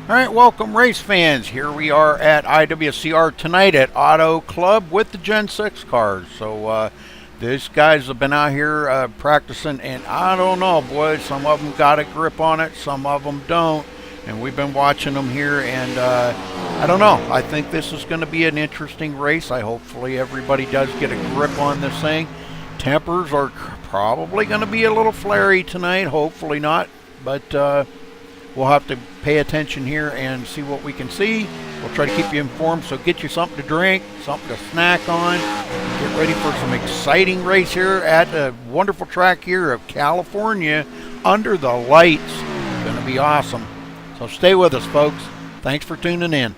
All right, welcome race fans. Here we are at IWCR tonight at Auto Club with the Gen 6 cars. So these guys have been out here practicing, and I don't know, boys, some of them got a grip on it, some of them don't. And we've been watching them here, and I don't know. I think this is going to be an interesting race. Hopefully everybody does get a grip on this thing. Tempers are probably going to be a little flary tonight. Hopefully not, but we'll have to pay attention here and see what we can see. We'll try to keep you informed, so get you something to drink, something to snack on. Get ready for some exciting race here at a wonderful track here of California under the lights. It's going to be awesome. So stay with us, folks. Thanks for tuning in.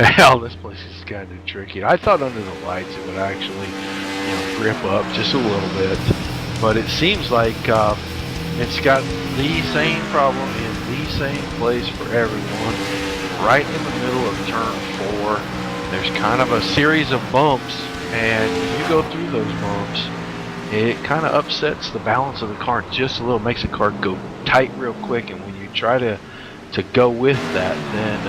Hell, this place is kind of tricky. I thought under the lights it would actually, grip up just a little bit, but it seems like it's got the same problem in the same place for everyone. Right in the middle of turn 4, there's kind of a series of bumps, and when you go through those bumps, it kind of upsets the balance of the car just a little, makes the car go tight real quick, and when you try to go with that, then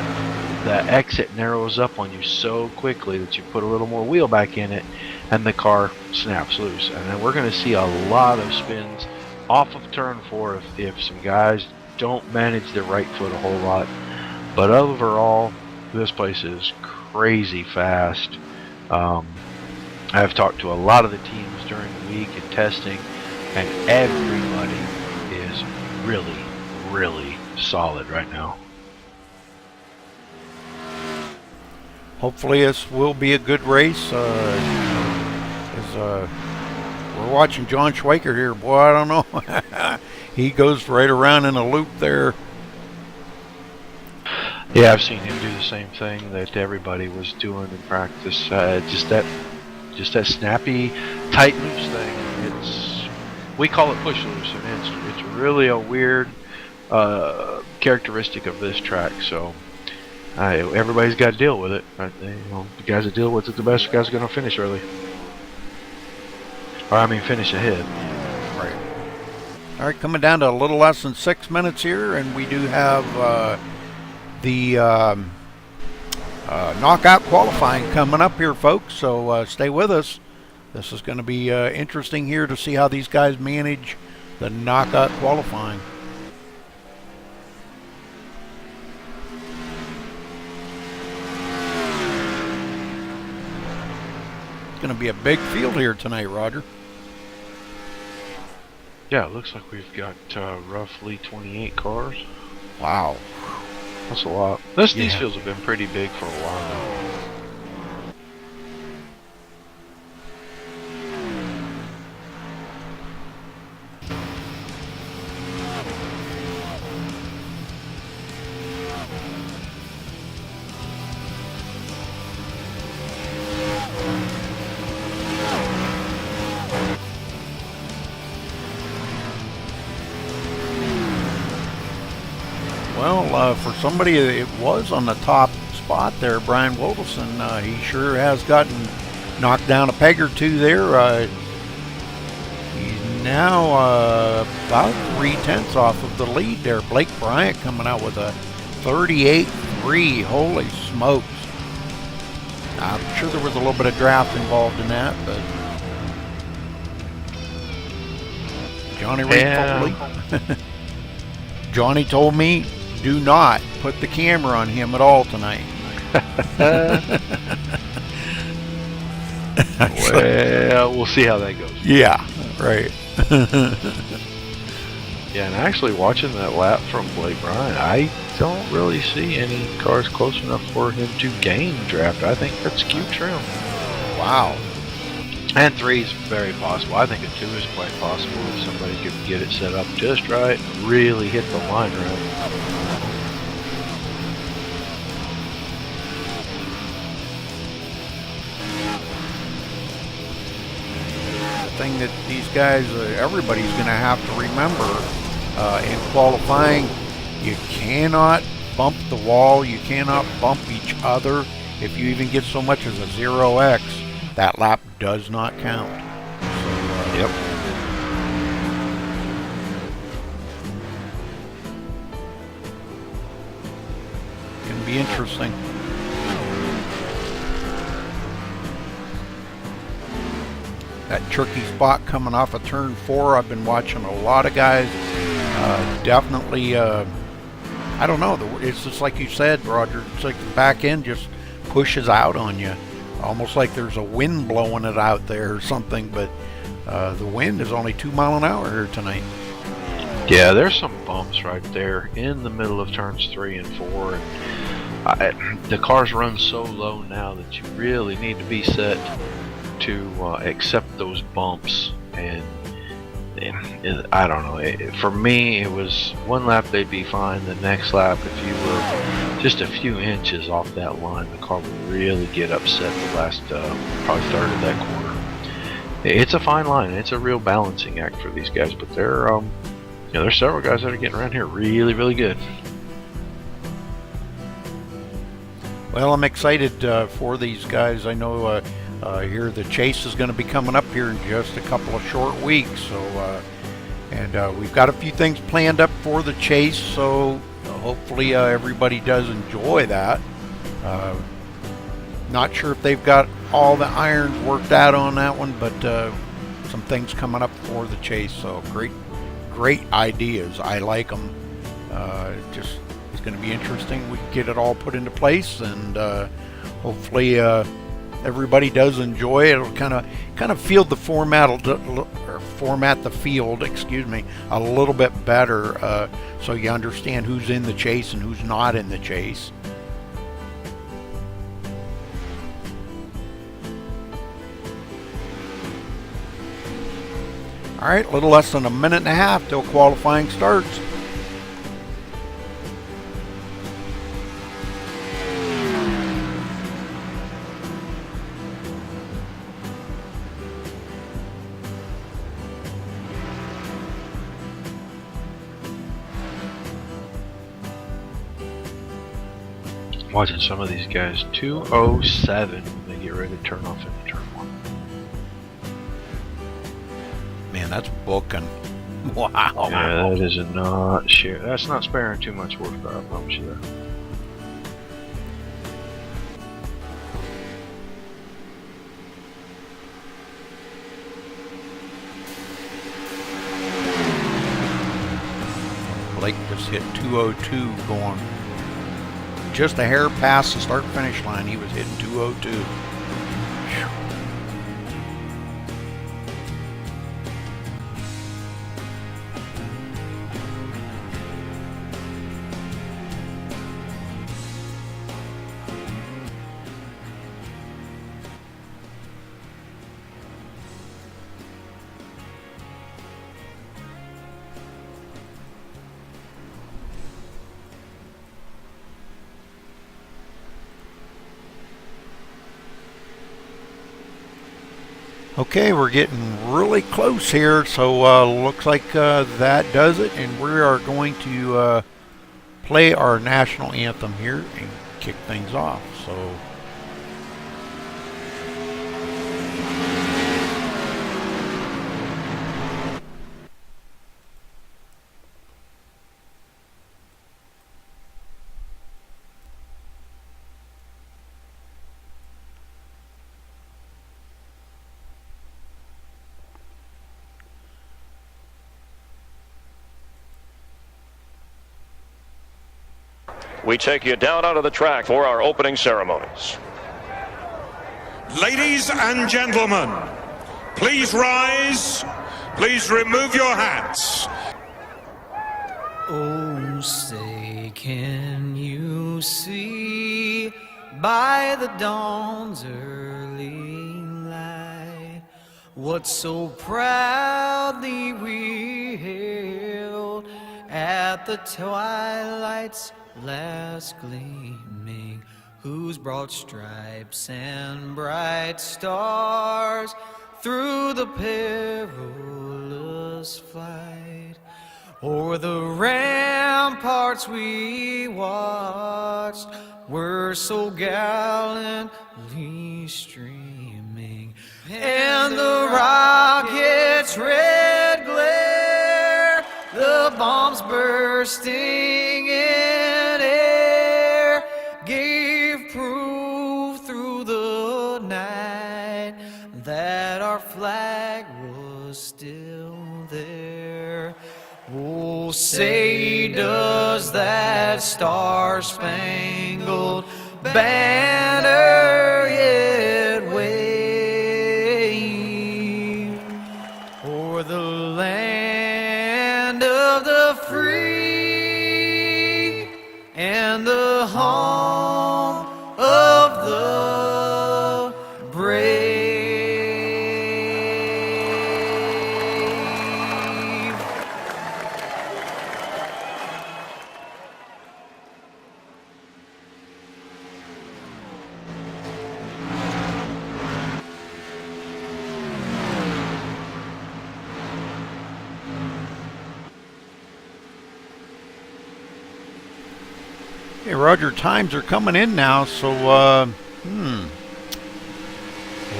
the exit narrows up on you so quickly that you put a little more wheel back in it and the car snaps loose. And then we're going to see a lot of spins off of turn 4 if some guys don't manage their right foot a whole lot. But overall, this place is crazy fast. I've talked to a lot of the teams during the week and testing, and everybody is really, really solid right now. Hopefully this will be a good race. We're watching John Schwaker here. Boy, I don't know. He goes right around in a loop there. Yeah, I've seen him do the same thing that everybody was doing in practice. Just that snappy, tight loose thing. We call it push loose, and it's really a weird characteristic of this track. So everybody's got to deal with it. The guys that deal with it the best guys are going to finish early, finish ahead. Right. All right, coming down to a little less than 6 minutes here, and we do have the knockout qualifying coming up here, folks, so stay with us. This is going to be interesting here to see how these guys manage the knockout qualifying. It's going to be a big field here tonight, Roger. Yeah, it looks like we've got roughly 28 cars. Wow. That's a lot. These fields have been pretty big for a while now. Well, for somebody that was on the top spot there, Brian Wodelson, he sure has gotten knocked down a peg or two there. He's now about 3/10 off of the lead there. Blake Bryant coming out with a 38.3. Holy smokes. I'm sure there was a little bit of draft involved in that, but Johnny Foley. Johnny told me, do not put the camera on him at all tonight. Well, we'll see how that goes. Yeah, right. Yeah, and actually watching that lap from Blake Bryan, I don't really see any cars close enough for him to gain draft. I think that's cute trim. Wow. And 3 is very possible. I think a 2 is quite possible if somebody could get it set up just right, really hit the line right. Thing that these guys, everybody's going to have to remember in qualifying, you cannot bump the wall, you cannot bump each other. If you even get so much as a 0x, that lap does not count. So, yep. Can be interesting. That tricky spot coming off of turn 4, I've been watching a lot of guys. Definitely, I don't know. It's just like you said, Roger. It's like the back end just pushes out on you, almost like there's a wind blowing it out there or something. But the wind is only 2 miles an hour here tonight. Yeah, there's some bumps right there in the middle of turns 3 and 4. And the cars run so low now that you really need to be set to accept those bumps, and I don't know. For me, it was one lap they'd be fine. The next lap, if you were just a few inches off that line, the car will really get upset the last probably third of that corner. It's a fine line. It's a real balancing act for these guys, but there's several guys that are getting around here really, really good. Well, I'm excited for these guys. I know here the chase is going to be coming up here in just a couple of short weeks. So, and we've got a few things planned up for the chase. So hopefully everybody does enjoy that. Not sure if they've got all the irons worked out on that one, but some things coming up for the chase. So great ideas. I like them. It's going to be interesting. We get it all put into place, and hopefully everybody does enjoy it. It'll kind of field the format the field, excuse me, a little bit better, so you understand who's in the chase and who's not in the chase. All right, a little less than a minute and a half till qualifying starts. Watching some of these guys, 207 when they get ready to turn off into turn one. Man, that's booking. Wow. Yeah, that is not share. That's not sparing too much horsepower, I promise you that. Blake just hit 202 going just a hair past the start finish line. He was hitting 202. Whew. Okay, we're getting really close here, so looks like that does it, and we are going to play our national anthem here and kick things off. So we take you down onto the track for our opening ceremonies. Ladies and gentlemen, please rise. Please remove your hats. Oh, say, can you see by the dawn's early light what so proudly we hailed at the twilight's last gleaming, whose broad stripes and bright stars through the perilous fight o'er the ramparts we watched were so gallantly streaming, and the rocket's red glare, the bombs bursting in air, gave proof through the night that our flag was still there. Oh, say, does that star-spangled banner yet wave o'er the land of the free and the home of the brave? Hey, Roger, times are coming in now, so,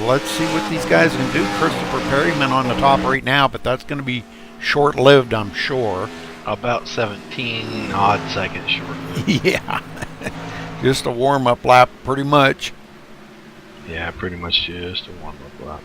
let's see what these guys can do. Christopher Perryman on the top right now, but that's going to be short-lived, I'm sure. About 17 odd seconds short. Yeah. Just a warm-up lap, pretty much. Yeah, pretty much just a warm-up lap.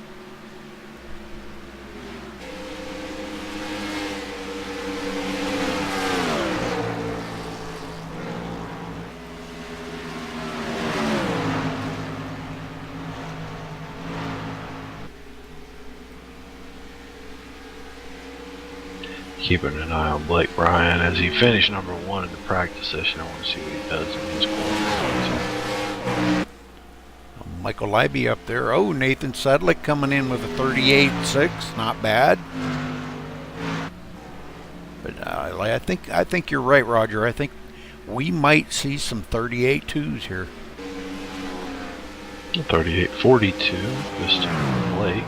Keeping an eye on Blake Bryan as he finished number 1 in the practice session. I want to see what he does in his qualification. Michael Leiby up there. Oh, Nathan Sedlick coming in with a 38.6. Not bad. But I think you're right, Roger. I think we might see some 38.2s here. 38.42 this time for Blake.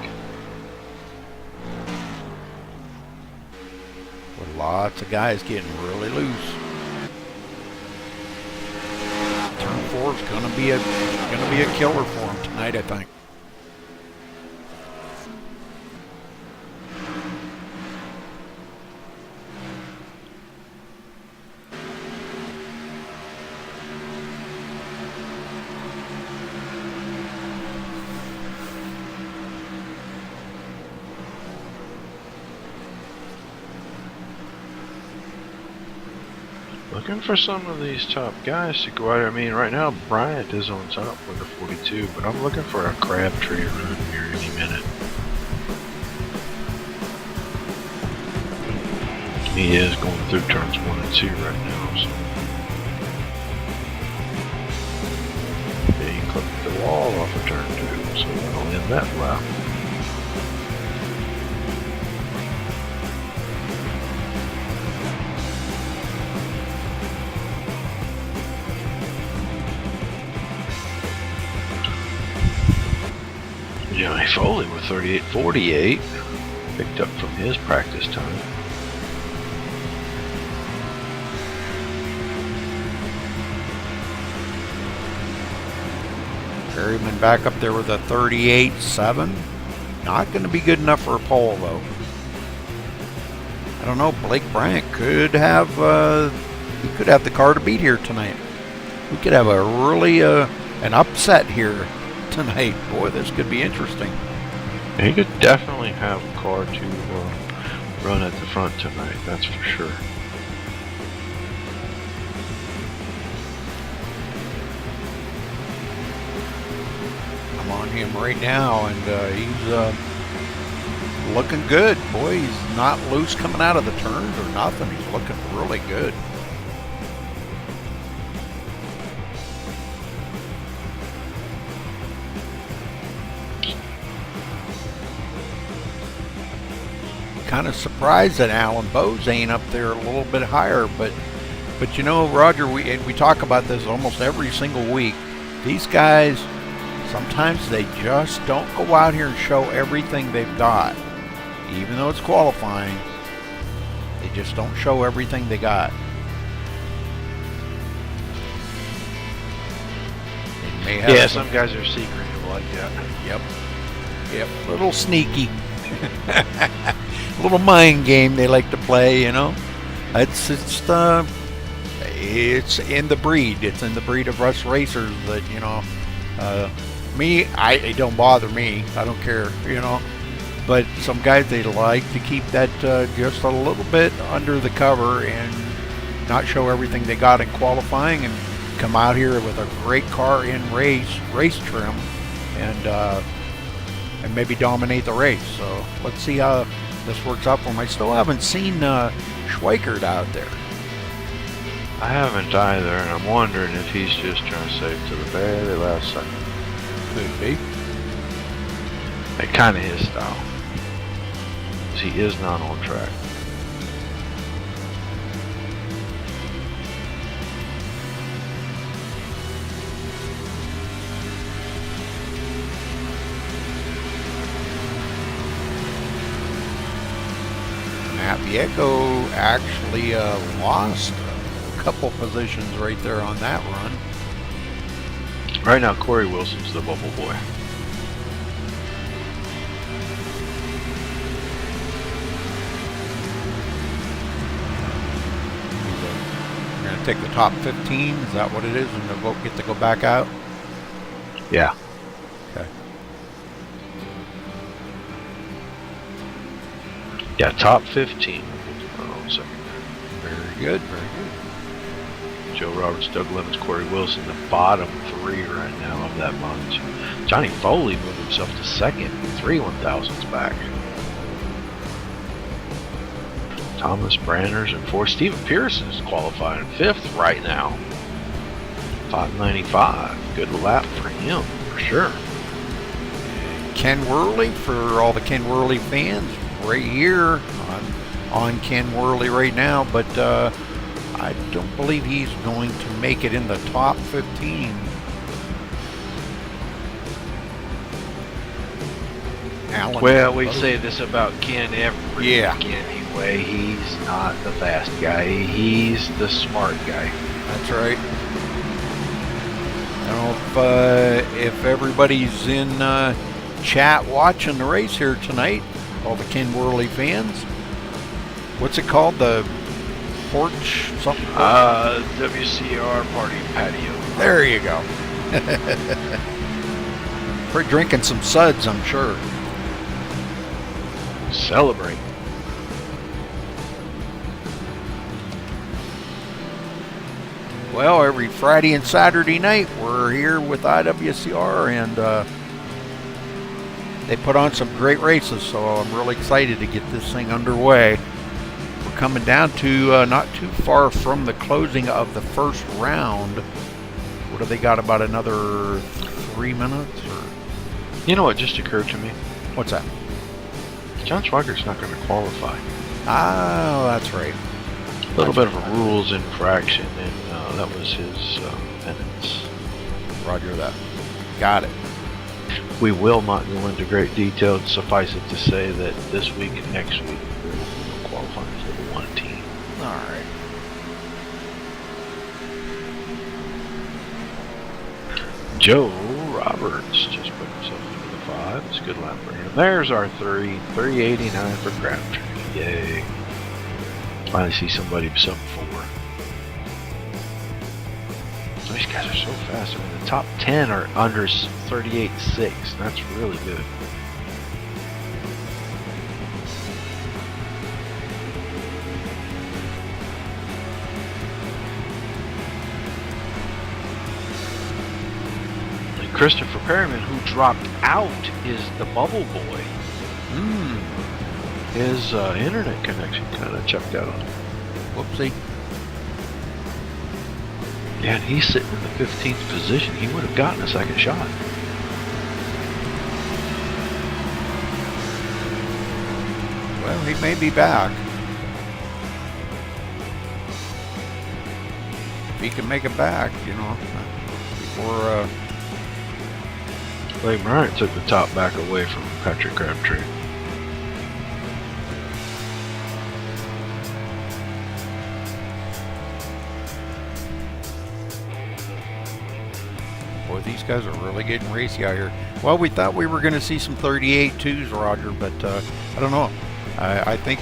With lots of guys getting really loose. Turn 4 is gonna be a killer for him tonight, I think. Looking for some of these top guys to go out. I mean, right now Bryant is on top with a 42, but I'm looking for a Crabtree run here any minute. He is going through turns 1 and 2 right now, so he clipped the wall off of turn 2, so that'll end that lap. Johnny Foley with 38.48, picked up from his practice time. Perryman back up there with a 38.7. Not going to be good enough for a pole, though. I don't know. Blake Bryant could have the car to beat here tonight. We could have a really an upset here tonight. Boy, this could be interesting. He could definitely have a car to run at the front tonight, that's for sure. I'm on him right now, and he's looking good. Boy, he's not loose coming out of the turns or nothing. He's looking really good. Kind of surprised that Alan Bowes ain't up there a little bit higher, but you know, Roger, we talk about this almost every single week. These guys, sometimes they just don't go out here and show everything they've got. Even though it's qualifying, they just don't show everything they got. They may have some guys are secretive like that. Yep, a little sneaky. A little mind game they like to play, you know. It's in the breed. It's in the breed of us racers that, you know, it don't bother me. I don't care, you know. But some guys, they like to keep that just a little bit under the cover and not show everything they got in qualifying and come out here with a great car in race trim and maybe dominate the race. So let's see how this works out for him. I still haven't seen Schweikert out there. I haven't either, and I'm wondering if he's just trying to save to the very last second. Could be. It's kind of his style. He is not on track. Matt Vieco actually lost a couple positions right there on that run. Right now, Corey Wilson's the bubble boy. We're going to take the top 15. Is that what it is? And they'll get to go back out? Yeah. Okay. Yeah, top 15. Hold on a second. Very good, very good. Joe Roberts, Doug Lemons, Corey Wilson, the bottom 3 right now of that bunch. Johnny Foley moved himself to second, 3 1,000s back. Thomas Branders in 4th. Stephen Pearson is qualified in 5th right now. 595. Good lap for him, for sure. Ken Worley, for all the Ken Worley fans, right here on Ken Worley right now, but I don't believe he's going to make it in the top 15. Alan, Well, we say this about Ken every Yeah. week anyway. He's not the fast guy. He's the smart guy. That's right. I don't know if everybody's in chat watching the race here tonight, all the Ken Worley fans. What's it called? The porch? Something? WCR party patio. There you go. We're drinking some suds, I'm sure. Celebrate. Well, every Friday and Saturday night, we're here with IWCR, and they put on some great races, so I'm really excited to get this thing underway. We're coming down to not too far from the closing of the first round. What do they got, about another 3 minutes? Or You know what just occurred to me? what's that? John Schweigert's not going to qualify. Oh, that's right. A little bit of a rules infraction, and that was his penance. Roger that. Got it. We will not go into great detail. Suffice it to say that this week and next week we'll qualify for the one team. All right. Joe Roberts just put himself into the 5. It's a good lap for him. There's our 3. 389 for Crabtree. Yay. Finally see somebody sub 4. These guys are so fast. I mean, the top 10 are under 38.6. That's really good. And Christopher Perryman, who dropped out, is the bubble boy. His internet connection kind of checked out on him. Whoopsie. Yeah, and he's sitting in the 15th position. He would have gotten a second shot. Well, he may be back. If he can make it back, you know, before Blake Bryant took the top back away from Patrick Crabtree. boy, these guys are really getting racy out here. Well, we thought we were going to see some 38.2s, Roger, but I don't know. I think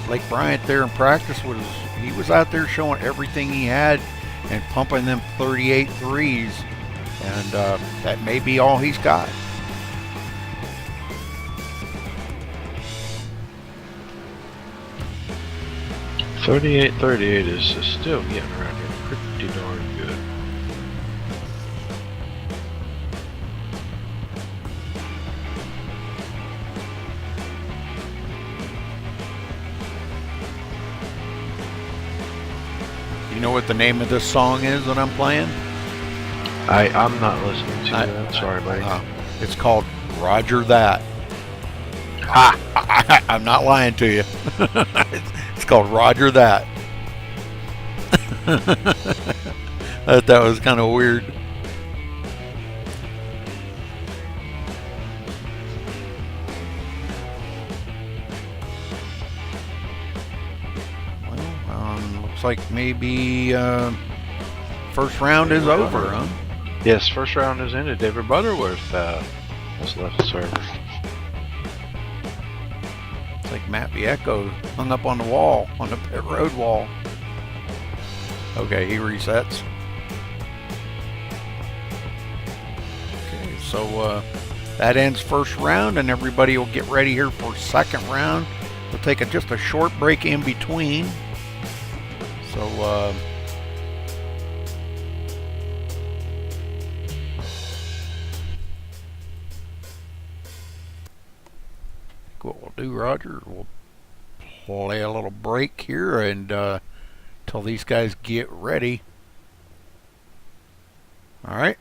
Blake Bryant there in practice was out there showing everything he had and pumping them 38.3s, and that may be all he's got. .38 is still getting around here pretty darn good. You know what the name of this song is that I'm playing? I'm not listening to that. Sorry, buddy. It's called Roger That. I'm not lying to you. It's called Roger That. I thought that was kind of weird. Well, looks like maybe first round is over, huh? Yes, first round is ended. David Butterworth has left the server. It's like Matt Vieco hung up on the wall, on the pit road wall. Okay, he resets. Okay, so that ends first round, and everybody will get ready here for second round. We'll take just a short break in between. So what we'll do, Roger, we'll play a little break here and till these guys get ready. All right.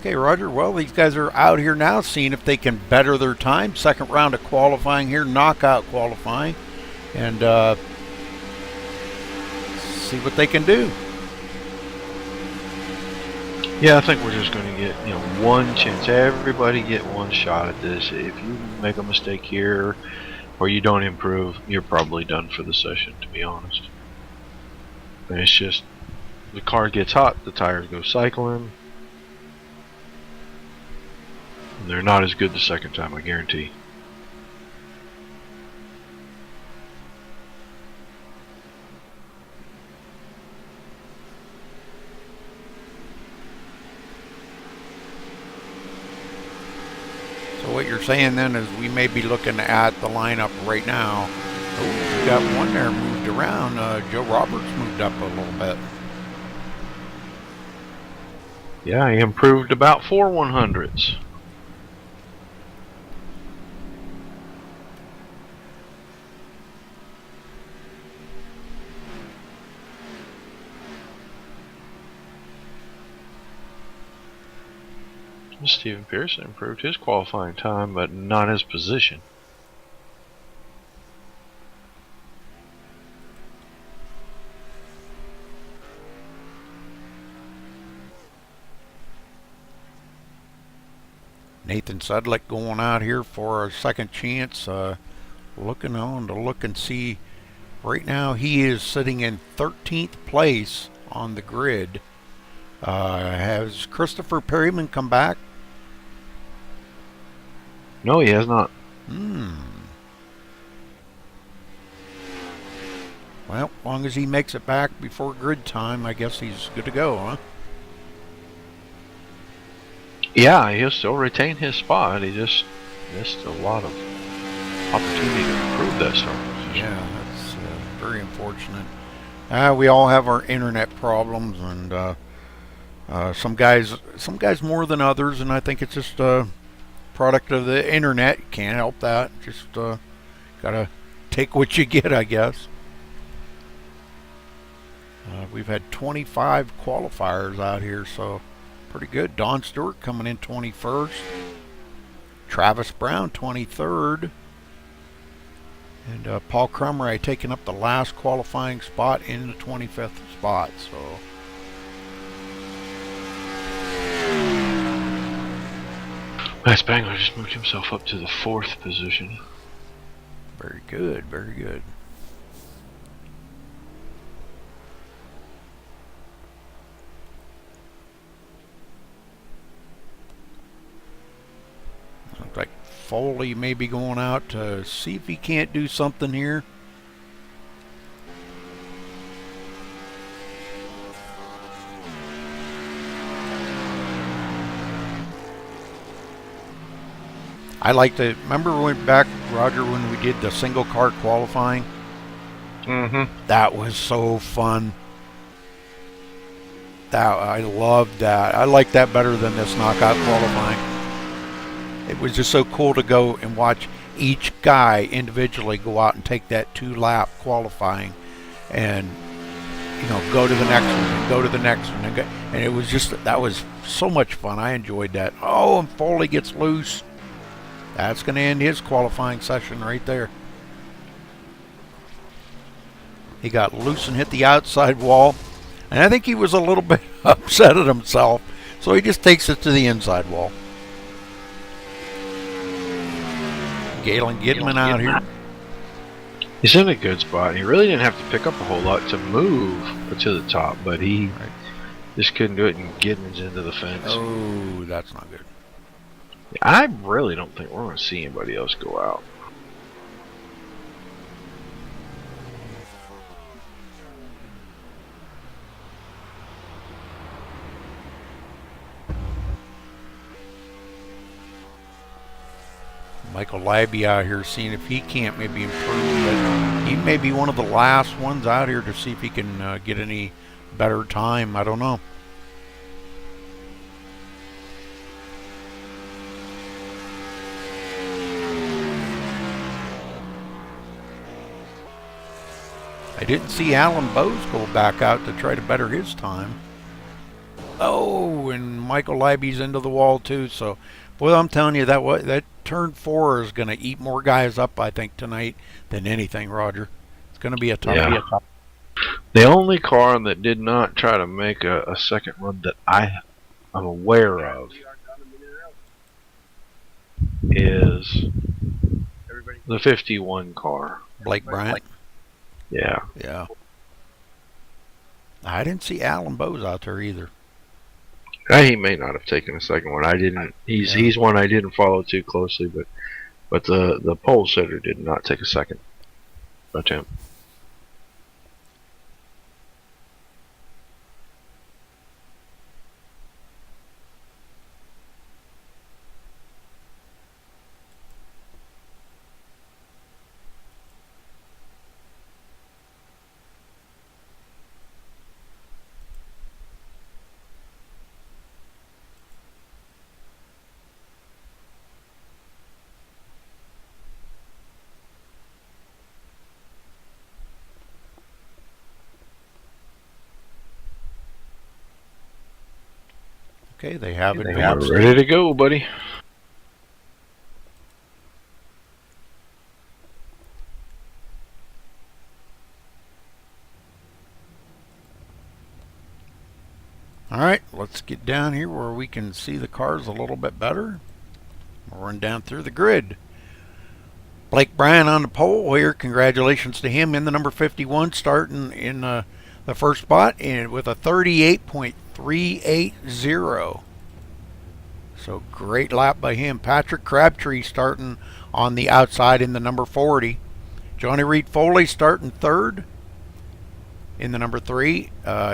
Okay, Roger. Well, these guys are out here now seeing if they can better their time. Second round of qualifying here, knockout qualifying, and see what they can do. Yeah, I think we're just going to get, one chance. Everybody get one shot at this. If you make a mistake here or you don't improve, you're probably done for the session, to be honest. And it's just, the car gets hot, the tires go cycling. And they're not as good the second time, I guarantee. So what you're saying then is we may be looking at the lineup right now. Oh, we got one there moved around. Joe Roberts moved up a little bit. Yeah, he improved about 4 100s. Stephen Pearson improved his qualifying time, but not his position. Nathan Sudlick going out here for a second chance, looking on to look and see. Right now he is sitting in 13th place on the grid. Has Christopher Perryman come back? No, he has not. Well, as long as he makes it back before grid time, I guess he's good to go, huh? Yeah, he'll still retain his spot. He just missed a lot of opportunity to improve that stuff. Yeah, that's very unfortunate. We all have our internet problems, and some guys more than others, and I think it's just a product of the internet. You can't help that. Just gotta take what you get, I guess. We've had 25 qualifiers out here, so pretty good. Don Stewart coming in 21st. Travis Brown 23rd. And Paul Crumray taking up the last qualifying spot in the 25th spot. So Max Spangler just moved himself up to the 4th position. very good, very good. Looks like Foley may be going out to see if he can't do something here. I like to remember back, Roger, when we did the single car qualifying. That was so fun. I loved that. I like that better than this knockout qualifying. It was just so cool to go and watch each guy individually go out and take that 2-lap qualifying, and go to the next one and go to the next one and it was just, that was so much fun. I enjoyed that. Oh, and Foley gets loose. That's going to end his qualifying session right there. He got loose and hit the outside wall, and I think he was a little bit upset at himself, so he just takes it to the inside wall. Galen Gidman out here. He's in a good spot. He really didn't have to pick up a whole lot to move to the top, but he just couldn't do it, and Gidman's into the fence. Oh, that's not good. I really don't think we're going to see anybody else go out. Michael Libby out here seeing if he can't maybe improve, but he may be one of the last ones out here to see if he can get any better time. I don't know. I didn't see Alan Bowes go back out to try to better his time. Oh, and Michael Libby's into the wall too. So, boy, I'm telling you, that turn 4 is going to eat more guys up, I think, tonight than anything, Roger. It's going to be a tough. Yeah. The only car that did not try to make a second run that I'm aware of is the 51 car. Blake Bryant. Yeah. Yeah. I didn't see Alan Bowes out there either. He may not have taken a second one. I didn't. He's one I didn't follow too closely, but the pole sitter did not take a second attempt. Okay, they have it. Ready to go, buddy. All right, let's get down here where we can see the cars a little bit better. We'll run down through the grid. Blake Bryan on the pole here. Congratulations to him in the number 51, starting in the first spot and with a 38.380. So great lap by him. Patrick Crabtree starting on the outside in the number 40. Johnny Reed Foley starting third in the number 3.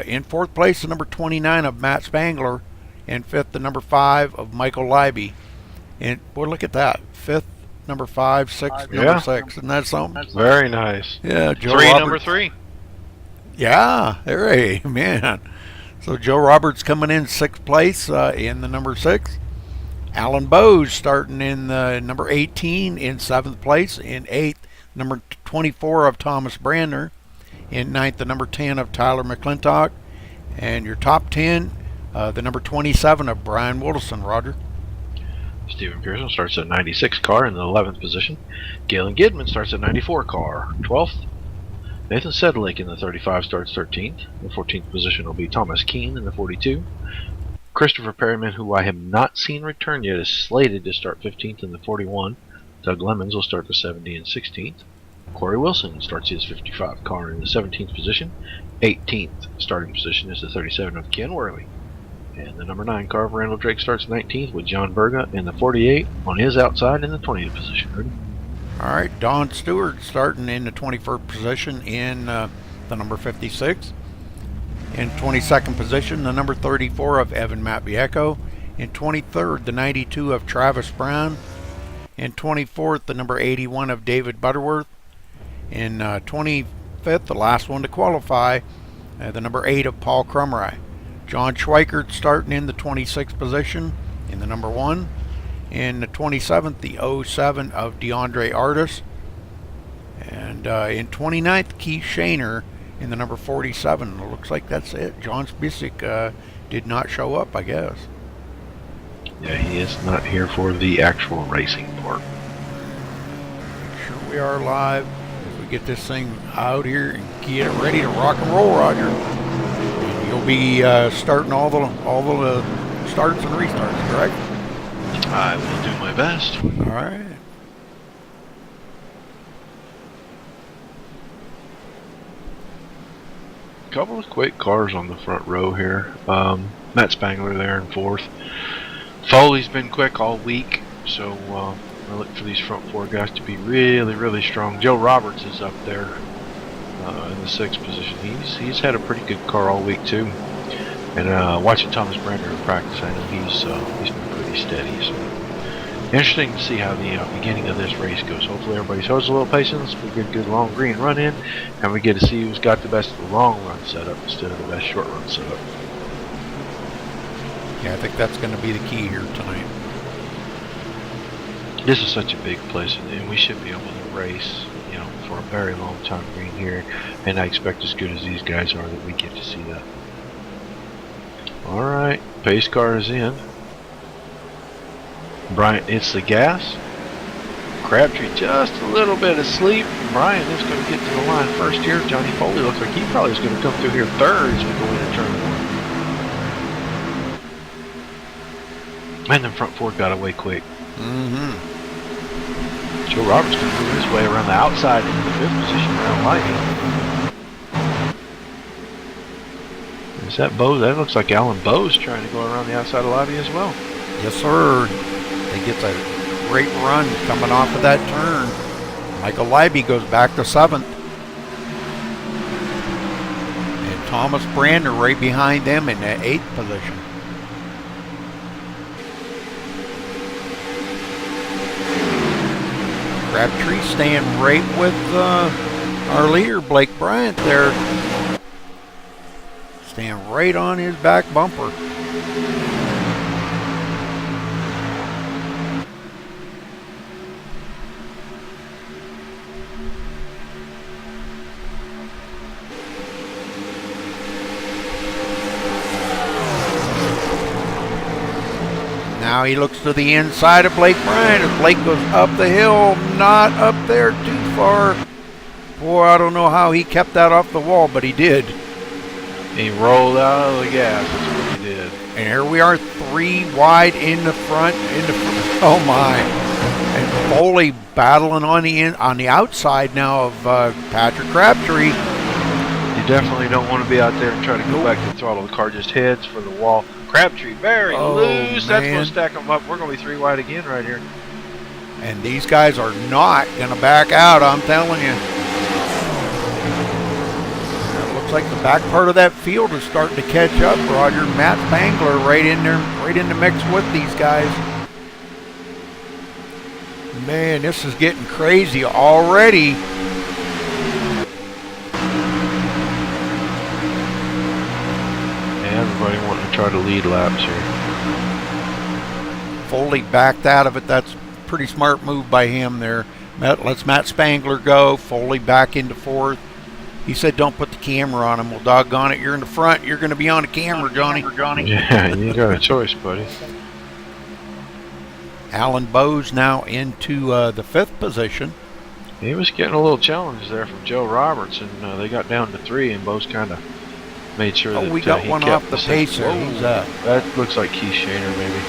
In fourth place, the number 29 of Matt Spangler. In fifth, the number 5 of Michael Libby. And boy, look at that. Fifth, number 5, sixth, number 6. Isn't that something? Very nice. Yeah, Joe Roberts. Number 3. Yeah, hey, man. So Joe Roberts coming in 6th place in the number 6. Alan Bowes starting in the number 18 in 7th place. In 8th, number 24 of Thomas Brandner. In 9th, the number 10 of Tyler McClintock. And your top 10, The number 27 of Brian Wilson, Roger. Stephen Pearson starts at 96 car in the 11th position. Galen Gidman starts at 94 car, 12th. Nathan Sedlick in the 35 starts 13th. The 14th position will be Thomas Keane in the 42. Christopher Perryman, who I have not seen return yet, is slated to start 15th in the 41. Doug Lemons will start the 70 and 16th. Corey Wilson starts his 55 car in the 17th position. 18th starting position is the 37 of Ken Worley. And the number 9 car of Randall Drake starts 19th with John Berga in the 48 on his outside in the 20th position. Ready? All right, Don Stewart starting in the 21st position in the number 56. In 22nd position, the number 34 of Evan Matviecko. In 23rd, the 92 of Travis Brown. In 24th, the number 81 of David Butterworth. In 25th, the last one to qualify, the number 8 of Paul Crumry. John Schweikert starting in the 26th position in the number 1. In the 27th, the 07 of DeAndre Artis. And in 29th, Keith Shaner in the number 47. It looks like that's it. John Spisek did not show up, I guess. Yeah, he is not here for the actual racing part. Make sure we are live as we get this thing out here and get it ready to rock and roll, Roger. And you'll be starting all the starts and restarts, correct? I will do my best. All right. Couple of quick cars on the front row here. Matt Spangler there in 4th. Foley's been quick all week, so I look for these front 4 guys to be really, really strong. Joe Roberts is up there in the 6th position. He's had a pretty good car all week too. And watching Thomas Brander in practice, I know he's been pretty steady. So interesting to see how the beginning of this race goes. Hopefully everybody shows a little patience. We get a good long green run in, and we get to see who's got the best long run setup instead of the best short run setup. Yeah, I think that's going to be the key here tonight. This is such a big place, and we should be able to race, for a very long time being here. And I expect as good as these guys are that we get to see that. All right, pace car is in. Bryant hits the gas. Crabtree just a little bit asleep. Brian is going to get to the line first here. Johnny Foley looks like he probably is going to come through here third as we go into turn 1. And then front 4 got away quick. Joe Roberts can move his way around the outside into the 5th position around Lighty. Is that Bose? That looks like Alan Bose trying to go around the outside of Lighty as well. Yes, sir. He gets a great run coming off of that turn. Michael Libby goes back to 7th. And Thomas Brander right behind them in the 8th position. Crabtree staying right with our leader, Blake Bryant there. Staying right on his back bumper. Now he looks to the inside of Blake Bryant as Blake goes up the hill, not up there too far. Boy, I don't know how he kept that off the wall, but he did. He rolled out of the gas, that's what he did. And here we are, 3 wide in the front, oh my. And Foley battling on the outside now of Patrick Crabtree. You definitely don't want to be out there and try to go back to the throttle. The car just heads for the wall. Crabtree very loose. Man. That's going to stack them up. We're going to be 3 wide again right here. And these guys are not going to back out, I'm telling you. It looks like the back part of that field is starting to catch up, Roger. Matt Spangler right in there, right in the mix with these guys. Man, this is getting crazy already. Everybody wanting to try to lead laps here. Foley backed out of it. That's a pretty smart move by him there. Lets Matt Spangler go. Foley back into 4th. He said, "Don't put the camera on him." Well, doggone it, you're in the front. You're going to be on the camera, Johnny. Yeah, you got a choice, buddy. Alan Bowes now into the 5th position. He was getting a little challenge there from Joe Roberts, and they got down to 3, and Bowes kind of made sure that we got he one kept off the pacer. Whoa, Who's that? That looks like Keith Shaner, maybe.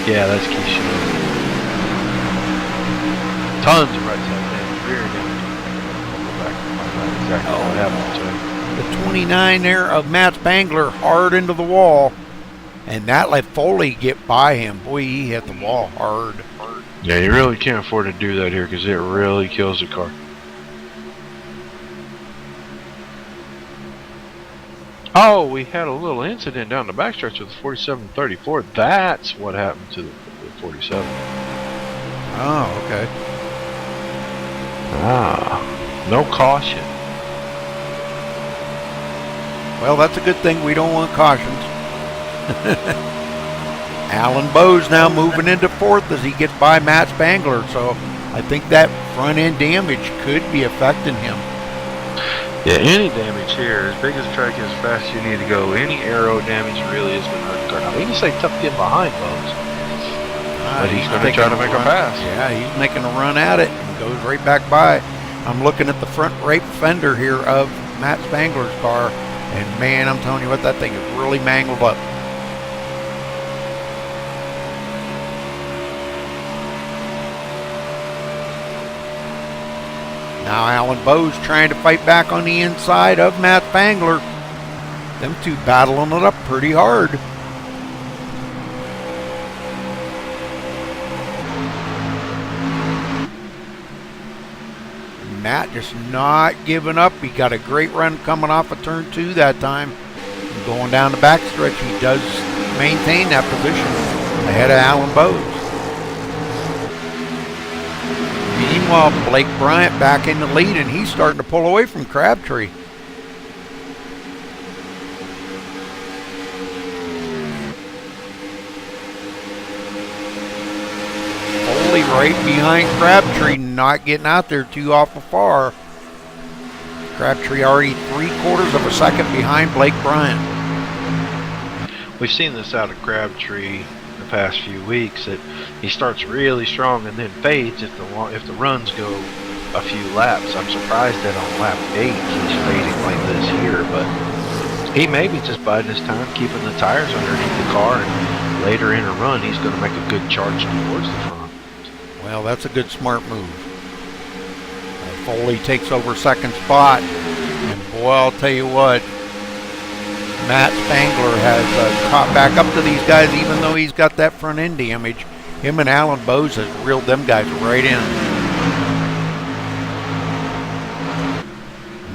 Yeah, that's Keith Shaner. Tons of right side damage, rear damage. I'll go back and find out exactly what happened to him. The 29 there of Matt Spangler hard into the wall. And that let Foley get by him. Boy, he hit the wall hard. Yeah, you really can't afford to do that here because it really kills the car. Oh, we had a little incident down the backstretch with the 4734. That's what happened to the 47. Oh, okay. Ah, no caution. Well, that's a good thing. We don't want cautions. Alan Bowes now moving into 4th as he gets by Matt Spangler. So I think that front end damage could be affecting him. Yeah, any damage here, as big as the track is, as fast as you need to go, any aero damage really is going to hurt the car. Now, we can say tough to get behind Bowes, but he's going to try to make a pass. Yeah, he's making a run at it and goes right back by. I'm looking at the front right fender here of Matt Spangler's car, and man, I'm telling you what, that thing is really mangled up. Now Alan Bowes trying to fight back on the inside of Matt Spangler. Them two battling it up pretty hard. Matt just not giving up. He got a great run coming off of turn 2 that time. And going down the backstretch, he does maintain that position ahead of Alan Bowes. Meanwhile, Blake Bryant back in the lead, and he's starting to pull away from Crabtree. Foley right behind Crabtree, not getting out there too awful far. Crabtree already 3/4 of a second behind Blake Bryant. We've seen this out of Crabtree the past few weeks, that he starts really strong and then fades if the runs go a few laps. I'm surprised that on lap 8 he's fading like this here, but he may be just biding his time, keeping the tires underneath the car, and later in a run he's going to make a good charge towards the front. Well, that's a good smart move. Foley takes over 2nd spot, and boy, I'll tell you what, Matt Spangler has caught back up to these guys, even though he's got that front end damage. Him and Alan Bowes has reeled them guys right in.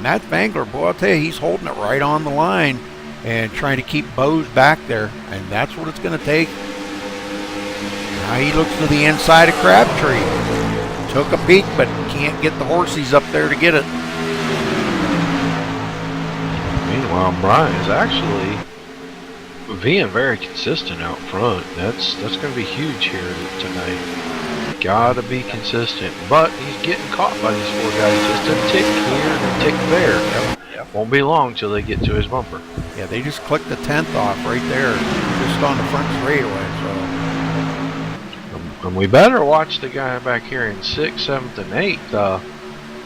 Matt Spangler, boy, I'll tell you, he's holding it right on the line and trying to keep Bowes back there, and that's what it's going to take. Now he looks to the inside of Crabtree. Took a peek, but can't get the horsies up there to get it. Meanwhile, Brian is actually being very consistent out front. That's going to be huge here tonight. Gotta be consistent, but he's getting caught by these 4 guys. Just a tick here and a tick there. Yep. Won't be long till they get to his bumper. Yeah, they just clicked the 10th off right there, just on the front straightaway. And we better watch the guy back here in 6th, 7th, and 8th.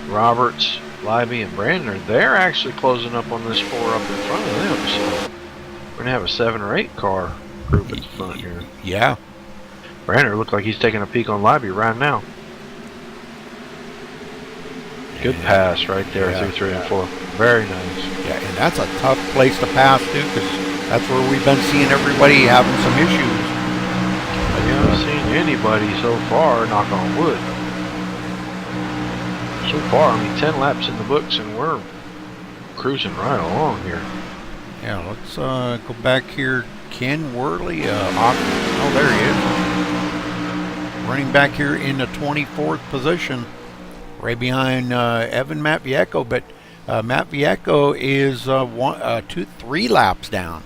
Roberts, Libby, and Brandner. They're actually closing up on this 4 up in front of them. So we're gonna have a 7 or 8 car group at the front here. Yeah. Brandner looked like he's taking a peek on Libby right now. Good pass right there through 3 and 4. Very nice. Yeah, and that's a tough place to pass too, because that's where we've been seeing everybody having some issues. I haven't seen anybody so far, knock on wood. So far, I mean, 10 laps in the books, and we're cruising right along here. Yeah, let's go back here. Ken Worley, oh, there he is. Running back here in the 24th position, right behind Evan Matviecko, but Matviecko is 3 laps down.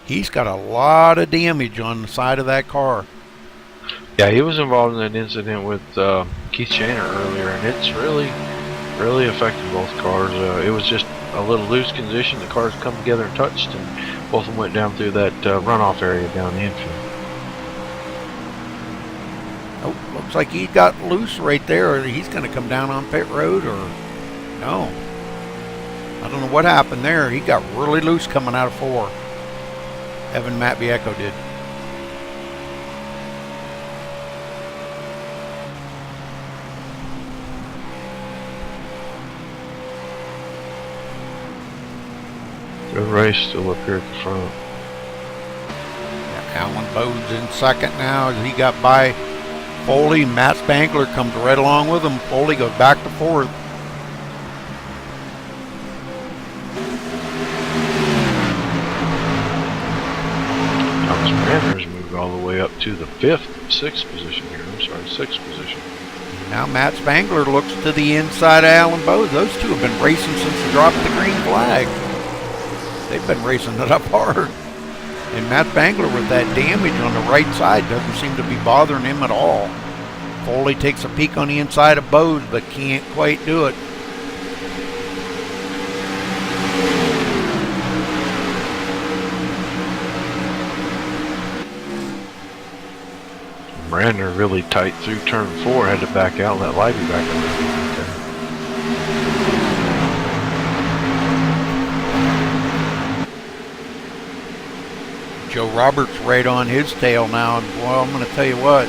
He's got a lot of damage on the side of that car. Yeah, he was involved in an incident with Keith Shaner earlier, and it's really really affected both cars. It was just a little loose condition. The cars come together and touched, and both of them went down through that runoff area down the infield. Oh, looks like he got loose right there. He's going to come down on pit road, or no. I don't know what happened there. He got really loose coming out of 4. Evan Matviecko did. Good race still up here at the front. Alan Bode's in second now as he got by Foley. Matt Spangler comes right along with him. Foley goes back to 4th. Thomas Brandner's moved all the way up to the 6th position here. I'm sorry, 6th position. Now Matt Spangler looks to the inside of Alan Bode. Those two have been racing since the drop of the green flag. They've been racing it up hard. And Matt Spangler with that damage on the right side doesn't seem to be bothering him at all. Foley takes a peek on the inside of Bode, but can't quite do it. Brandner really tight through turn 4, had to back out and let Libby back up. Joe Roberts right on his tail now, and well, I'm going to tell you what,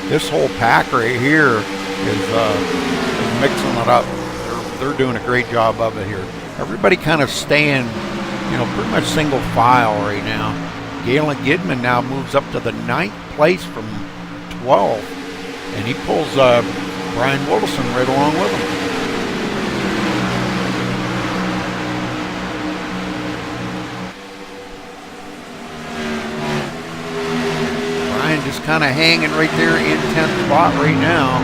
this whole pack right here is mixing it up. They're doing a great job of it here. Everybody kind of staying, pretty much single file right now. Galen Gidman now moves up to the 9th place from 12, and he pulls Brian Wilson right along with him. Just kind of hanging right there in 10th spot right now.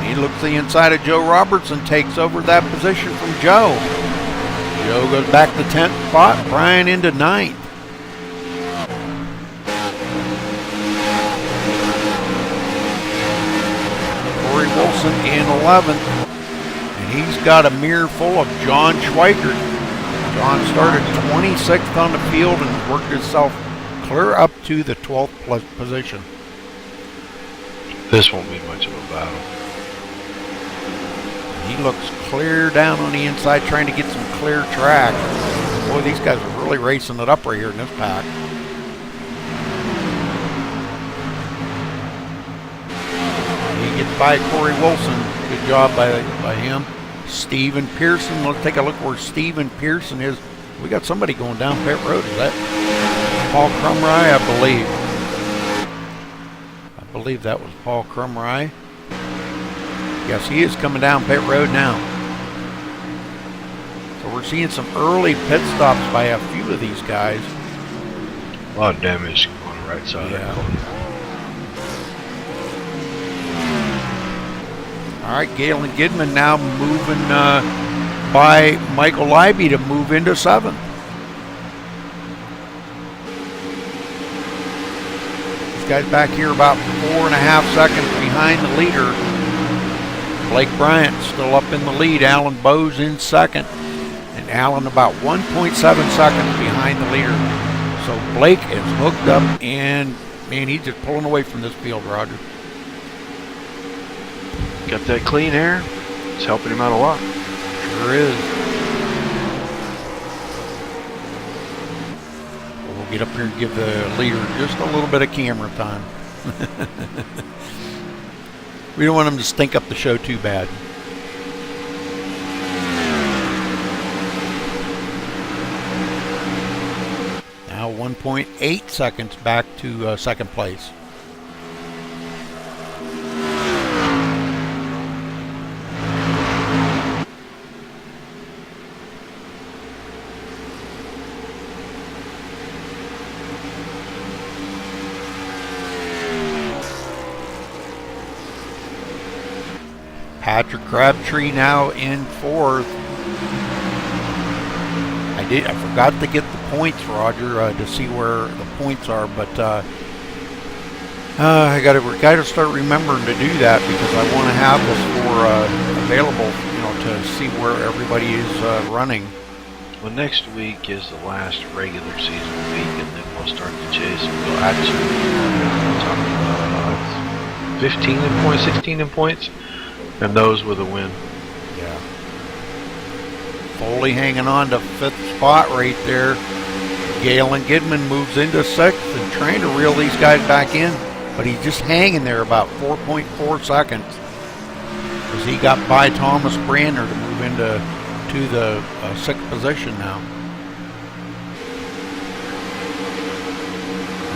He looks the inside of Joe Roberts and takes over that position from Joe. Joe goes back to 10th spot, Brian into 9th. Wilson in 11th, and he's got a mirror full of John Schweikert. John started 26th on the field and worked himself clear up to the 12th position. This won't be much of a battle. He looks clear down on the inside, trying to get some clear track. Boy, these guys are really racing it up right here in this pack. Gets by Corey Wilson. Good job by him. Stephen Pearson. Let's take a look where Stephen Pearson is. We got somebody going down pit road. Is that Paul Crumry? I believe that was Paul Crumry. Yes, he is coming down pit road now. So we're seeing some early pit stops by a few of these guys. A lot of damage on the right side. Yeah. All right, Galen Gidman now moving by Michael Libby to move into 7th. These guys back here about 4.5 seconds behind the leader. Blake Bryant still up in the lead. Alan Bowes in 2nd. And Alan about 1.7 seconds behind the leader. So Blake is hooked up, and man, he's just pulling away from this field, Roger. Got that clean air. It's helping him out a lot. Sure is. We'll get up here and give the leader just a little bit of camera time. We don't want him to stink up the show too bad. Now 1.8 seconds back to 2nd place. Patrick Crabtree now in 4th. I forgot to get the points, Roger, to see where the points are, but I gotta start remembering to do that, because I want to have this for available, to see where everybody is running. Well, next week is the last regular season week, and then we'll start the chase. We'll actually 15 in points, 16 in points, and those with a win. Yeah. Foley hanging on to 5th spot right there. Galen Gidman moves into 6th and trying to reel these guys back in, but he's just hanging there about 4.4 seconds as he got by Thomas Brander to move into the 6th position now.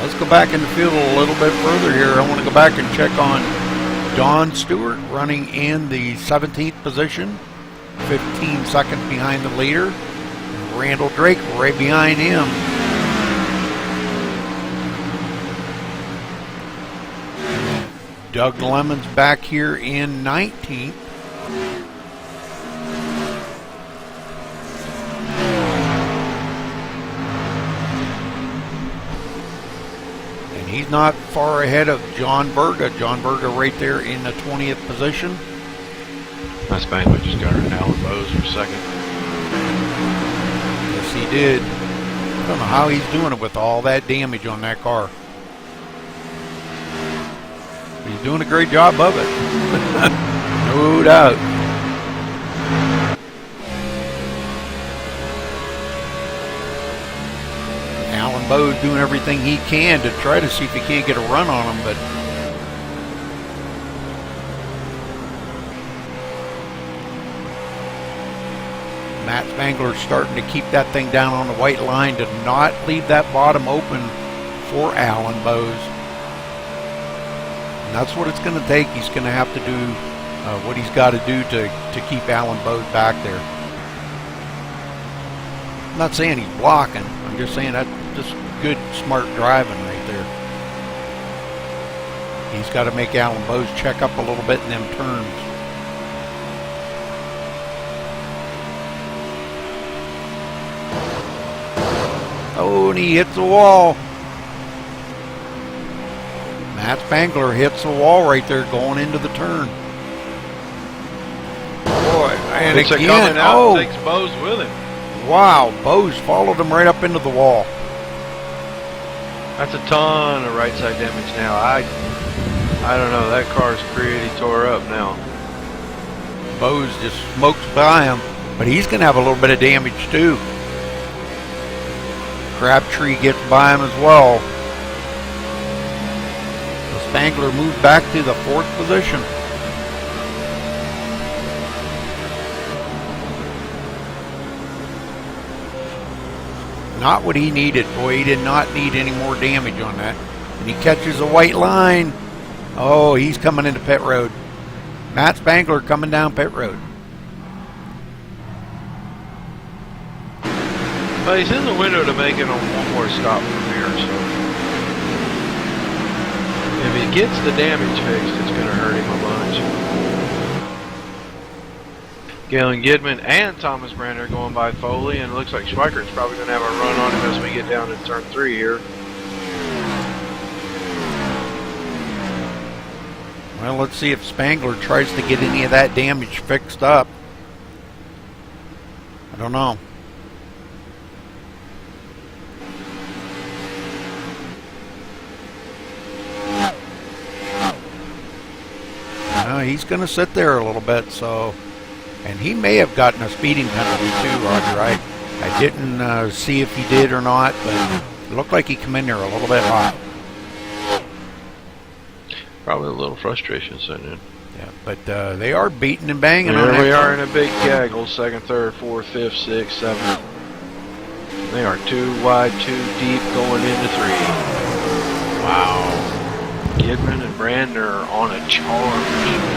Let's go back in the field a little bit further here. I want to go back and check on Don Stewart running in the 17th position, 15 seconds behind the leader. Randall Drake right behind him. Doug Lemon's back here in 19th. And he's not far ahead of John Berga. John Berga right there in the 20th position. Nice Spangler just got her Alan Bowes for 2nd. Yes, he did. I don't know how he's doing it with all that damage on that car. He's doing a great job of it. No doubt. Alan Bowes doing everything he can to try to see if he can't get a run on him, but Matt Spangler's starting to keep that thing down on the white line to not leave that bottom open for Alan Bowes. And that's what it's going to take. He's going to have to do what he's got to do to keep Alan Bowes back there. I'm not saying he's blocking. I'm just saying that's just good, smart driving right there. He's got to make Alan Bowes check up a little bit in them turns. Oh, and he hits the wall. Matt Spangler hits the wall right there going into the turn. Boy, and It's again, coming out, takes Bowes with him. Wow, Bowes followed him right up into the wall. That's a ton of right side damage now. I don't know, that car's pretty tore up now. Bowes just smokes by him, but he's going to have a little bit of damage too. Crabtree gets by him as well. So Spangler moved back to the 4th position. Not what he needed. Boy, he did not need any more damage on that. And he catches a white line. Oh, he's coming into pit road. Matt Spangler coming down pit road. But he's in the window to make it on one more stop from here, so if he gets the damage fixed, it's going to hurt him a bunch. Galen Gidman and Thomas Brander going by Foley, and it looks like Schweikert's probably going to have a run on him as we get down to turn 3 here. Well, let's see if Spangler tries to get any of that damage fixed up. I don't know. He's going to sit there a little bit, so, and he may have gotten a speeding penalty too, Roger. I didn't see if he did or not, but it looked like he came in there a little bit hot. Probably a little frustration setting in. Yeah, but they are beating and banging. Here we are in a big gaggle, 2nd, 3rd, 4th, 5th, 6th, 7th. They are 2 wide, 2 deep, going into 3. Wow. Gidman and Brander are on a charge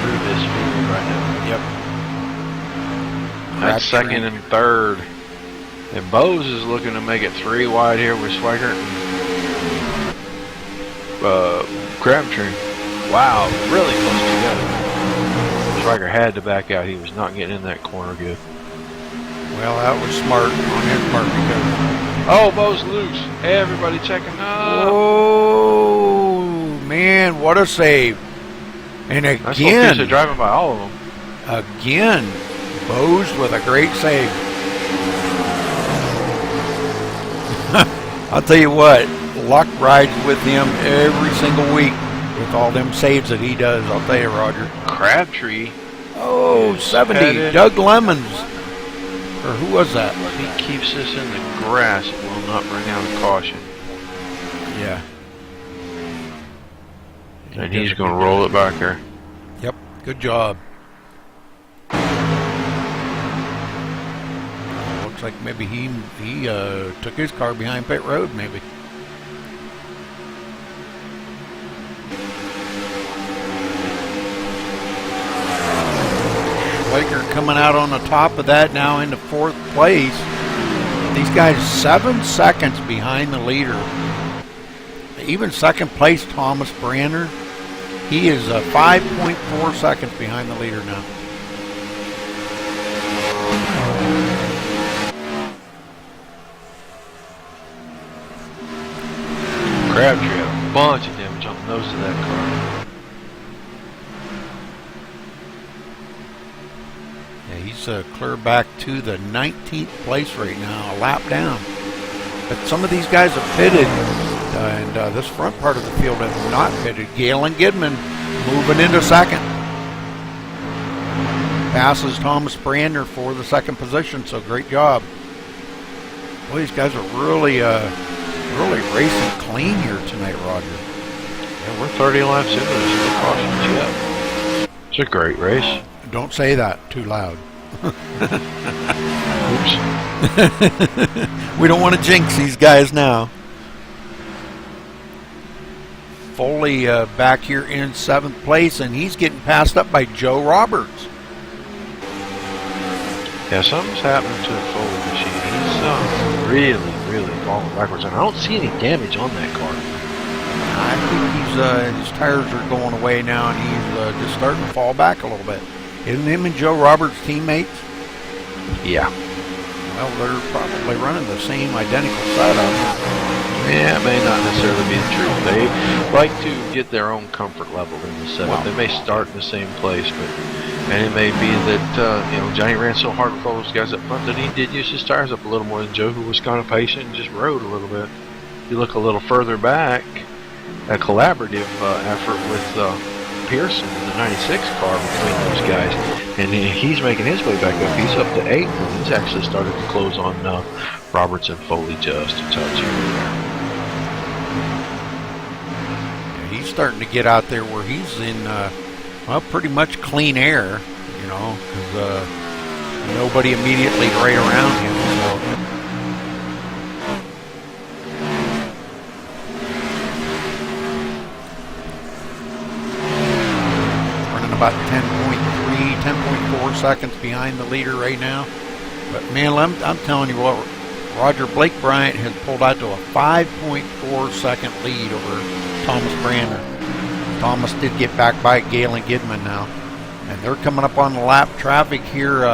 through this field right now. Yep. That's 2nd and 3rd. And Bowes is looking to make it 3 wide here with Schweikert and Crabtree. Wow, really close together. Schweiker had to back out. He was not getting in that corner good. Well, that was smart on his part because... Oh, Bo's loose. Everybody checking up. Oh, man, what a save. And Nice little again, piece of driving by all of them. again, Bose with a great save. I'll tell you what, luck rides with him every single week with all them saves that he does. I'll tell you, Roger. Crabtree. Oh, 70. headed. Doug Lemons. Or who was that? If he keeps this in the grass, it will not bring out a caution. Yeah. And he's going to roll it back there. Yep, good job. Looks like maybe he took his car behind pit road, maybe. Schweiker coming out on the top of that now into 4th place. These guys 7 seconds behind the leader. Even 2nd place Thomas Brander. He is 5.4 seconds behind the leader now. Crabtree had a bunch of damage on the nose of that car. Yeah, he's clear back to the 19th place right now, a lap down. But some of these guys have pitted, and this front part of the field has not pitted. Galen Gidman moving into 2nd. Passes Thomas Brander for the 2nd position, so great job. Boy, these guys are really racing clean here tonight, Roger. Yeah, we're 30 laps into this. No cautions yet. It's a great race. Don't say that too loud. Oops. We don't want to jinx these guys now. Foley back here in 7th place, and he's getting passed up by Joe Roberts. Yeah, something's happening to the Foley machine. He's really falling backwards, and I don't see any damage on that car. I think his tires are going away now, and he's just starting to fall back a little bit. Isn't him and Joe Roberts teammates? Yeah. Well, they're probably running the same identical setup. Yeah, it may not necessarily be the truth. They like to get their own comfort level in the setup. Wow. They may start in the same place, and it may be that Johnny ran so hard with all those guys up front that he did use his tires up a little more than Joe, who was kind of patient and just rode a little bit. If you look a little further back, a collaborative effort with Pearson in the 96 car between those guys, and he's making his way back up. He's up to 8th, and he's actually started to close on Roberts and Foley just a touch here and there. Yeah, he's starting to get out there where he's in, pretty much clean air, because nobody immediately right around him. So. About 10.4 seconds behind the leader right now. But man, I'm telling you what, Roger, Blake Bryant has pulled out to a 5.4 second lead over Thomas Brander. Thomas did get back by Galen Gidman now. And they're coming up on the lap traffic here.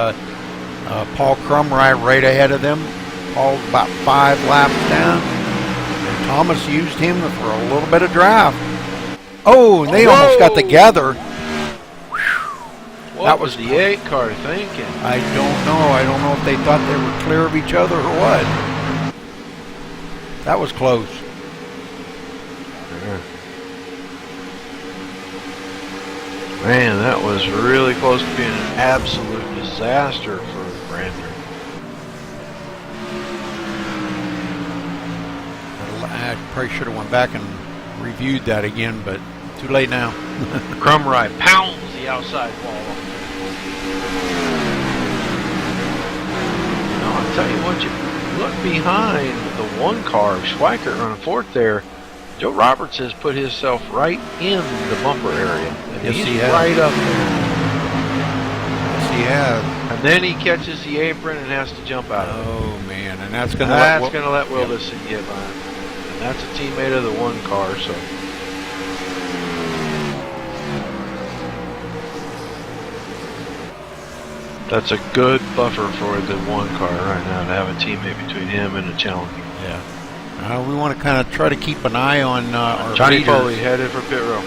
Paul Crumry right ahead of them. Paul's about 5 laps down. And Thomas used him for a little bit of draft. Oh, and they almost got together. What was the 8 car thinking? I don't know. I don't know if they thought they were clear of each other or what. That was close. Yeah. Man, that was really close to being an absolute disaster for Brander. I probably should have went back and reviewed that again, but too late now. Crumry pounds the outside wall. I'll tell you what, you look behind the 1 car, Schweiker running 4th there. Joe Roberts has put himself right in the bumper area. And Yes, he's he has. right up there. Yes, he has. And then he catches the apron and has to jump out of it. Oh, man. And that's going to let Wilderson get by. And that's a teammate of the 1 car, so. That's a good buffer for the one car right now to have a teammate between him and a challenger. Yeah. We want to kind of try to keep an eye on our Johnny leaders. Foley headed for pit row.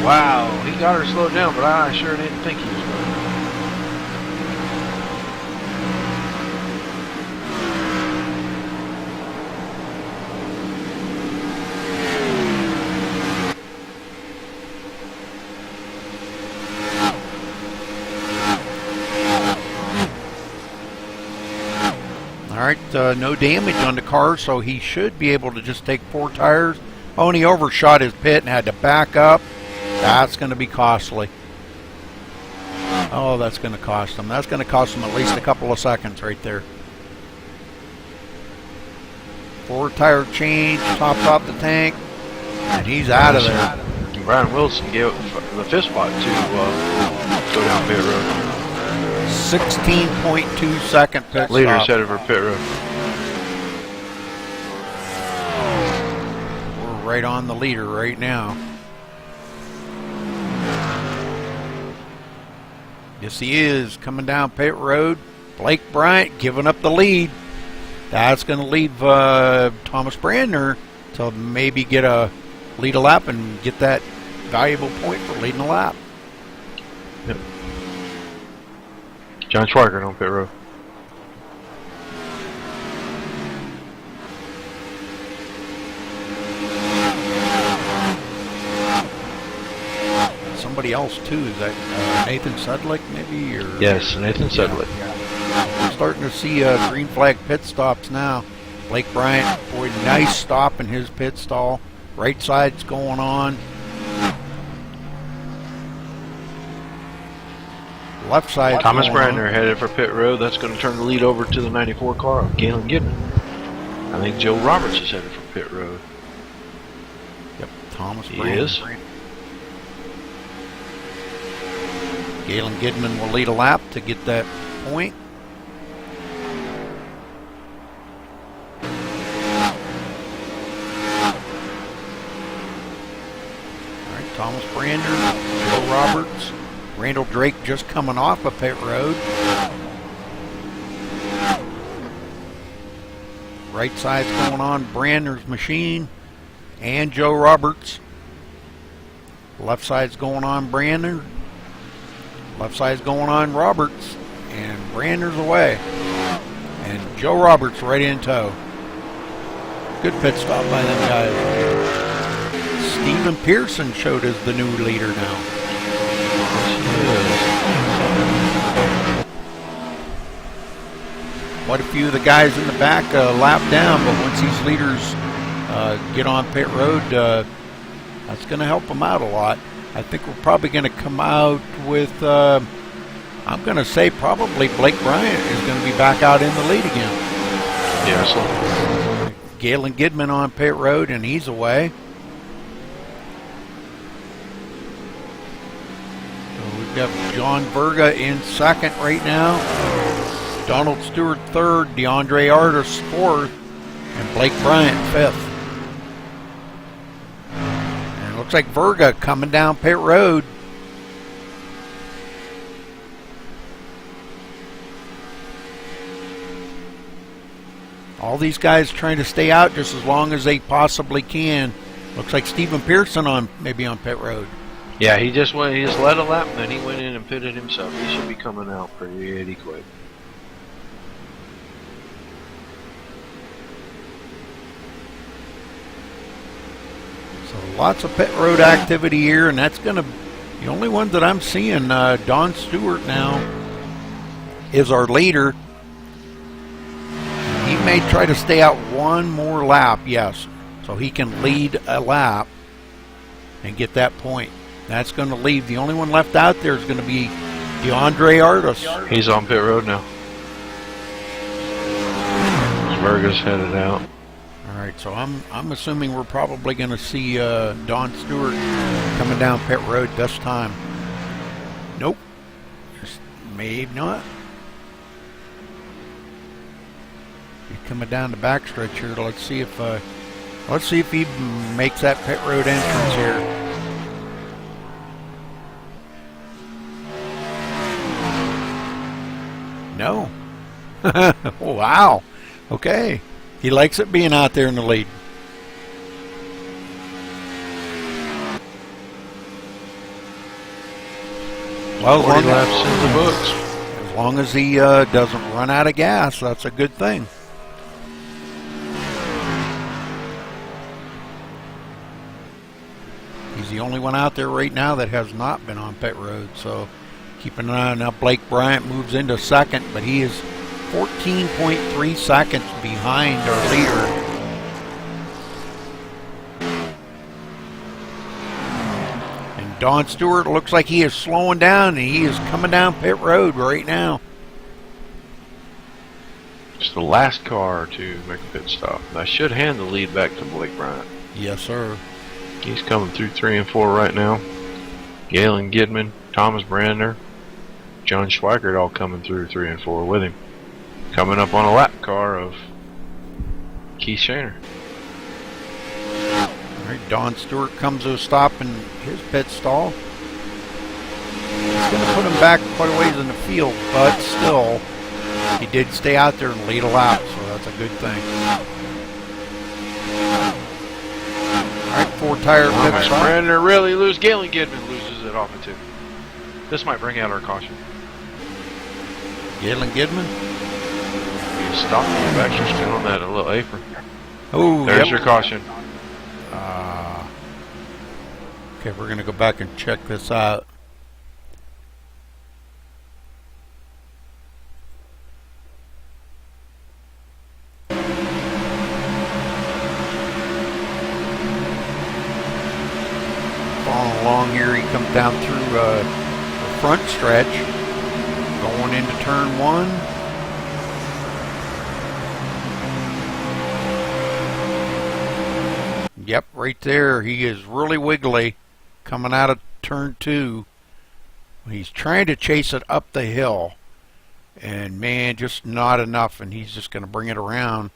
Wow, he got her slowed down, but I sure didn't think he was going to. Alright, no damage on the car, so he should be able to just take 4 tires. Oh, and he overshot his pit and had to back up. That's going to be costly. Oh, that's going to cost him. That's going to cost him at least a couple of seconds right there. 4 tire change, tops off the tank, and he's out of there. Brian Wilson gave the 5th spot to go down pit road. 16.2 second pit Leader's stop. headed for pit road. We're right on the leader right now. Yes, he is. Coming down pit road. Blake Bryant giving up the lead. That's going to leave Thomas Brandner to maybe get a lead a lap and get that valuable point for leading a lap. Yep. John Schweigert on pit road. Somebody else too. Is that Nathan Sedlick maybe? Or Yes, Nathan Sedlick. We're starting to see green flag pit stops now. Blake Bryant, boy, nice stop in his pit stall. Right side's going on. Left side. Thomas Brandner headed for pit road. That's going to turn the lead over to the 94 car of Galen Gidman. I think Joe Roberts is headed for pit road. Yep, Thomas He Brandner. is. Galen Gidman will lead a lap to get that point. All right, Thomas Brandner, Joe Roberts, Randall Drake just coming off of pit road. Right side's going on Brandner's machine and Joe Roberts. Left side's going on Brandner. Left side's going on Roberts. And Brandner's away. And Joe Roberts right in tow. Good pit stop by them guys. Stephen Pearson showed as the new leader now. Quite a few of the guys in the back lap down, but once these leaders get on pit road, that's going to help them out a lot. I think we're probably going to come out with, I'm going to say probably Blake Bryant is going to be back out in the lead again. Yes. Galen Gidman on pit road, and he's away. So we've got John Verga in second right now. Donald Stewart third, DeAndre Artis fourth, and Blake Bryant fifth. And it looks like Verga coming down pit road. All these guys trying to stay out just as long as they possibly can. Looks like Stephen Pearson maybe on pit road. Yeah, he just led a lap, and then he went in and pitted himself. He should be coming out pretty quick. So lots of pit road activity here, and that's going to, the only one that I'm seeing, Don Stewart now is our leader. He may try to stay out one more lap, yes, so he can lead a lap and get that point. That's going to leave, the only one left out there is going to be DeAndre Artis. He's on pit road now. Verga's headed out. All right, so I'm assuming we're probably going to see Don Stewart coming down pit road this time. Nope, maybe not. He's coming down the backstretch here. Let's see if he makes that pit road entrance here. No. Wow. Okay. He likes it being out there in the lead. Well, 40 laps in the books. As long as he doesn't run out of gas, that's a good thing. He's the only one out there right now that has not been on pit road, so keep an eye on that. Blake Bryant moves into second, but he is 14.3 seconds behind our leader. And Don Stewart looks like he is slowing down, and he is coming down pit road right now. It's the last car to make a pit stop. And I should hand the lead back to Blake Bryant. Yes, sir. He's coming through 3 and 4 right now. Galen Gidman, Thomas Brandner, John Schweikert all coming through 3 and 4 with him. Coming up on a lap car of Keith Shaner. All right, Don Stewart comes to a stop in his pit stall. He's going to put him back quite a ways in the field, but still, he did stay out there and lead a lap, so that's a good thing. All right, 4-tire pit stop. Brandner really loses. Galen Gidman loses it off of 2. This might bring out our caution. Galen Gidman. He's stopping the extra spin on that little apron. Oh, There's your caution. Okay, we're going to go back and check this out. Following along here, he comes down through the front stretch, going into turn 1. Yep, right there. He is really wiggly coming out of turn 2. He's trying to chase it up the hill. And man, just not enough, and he's just going to bring it around.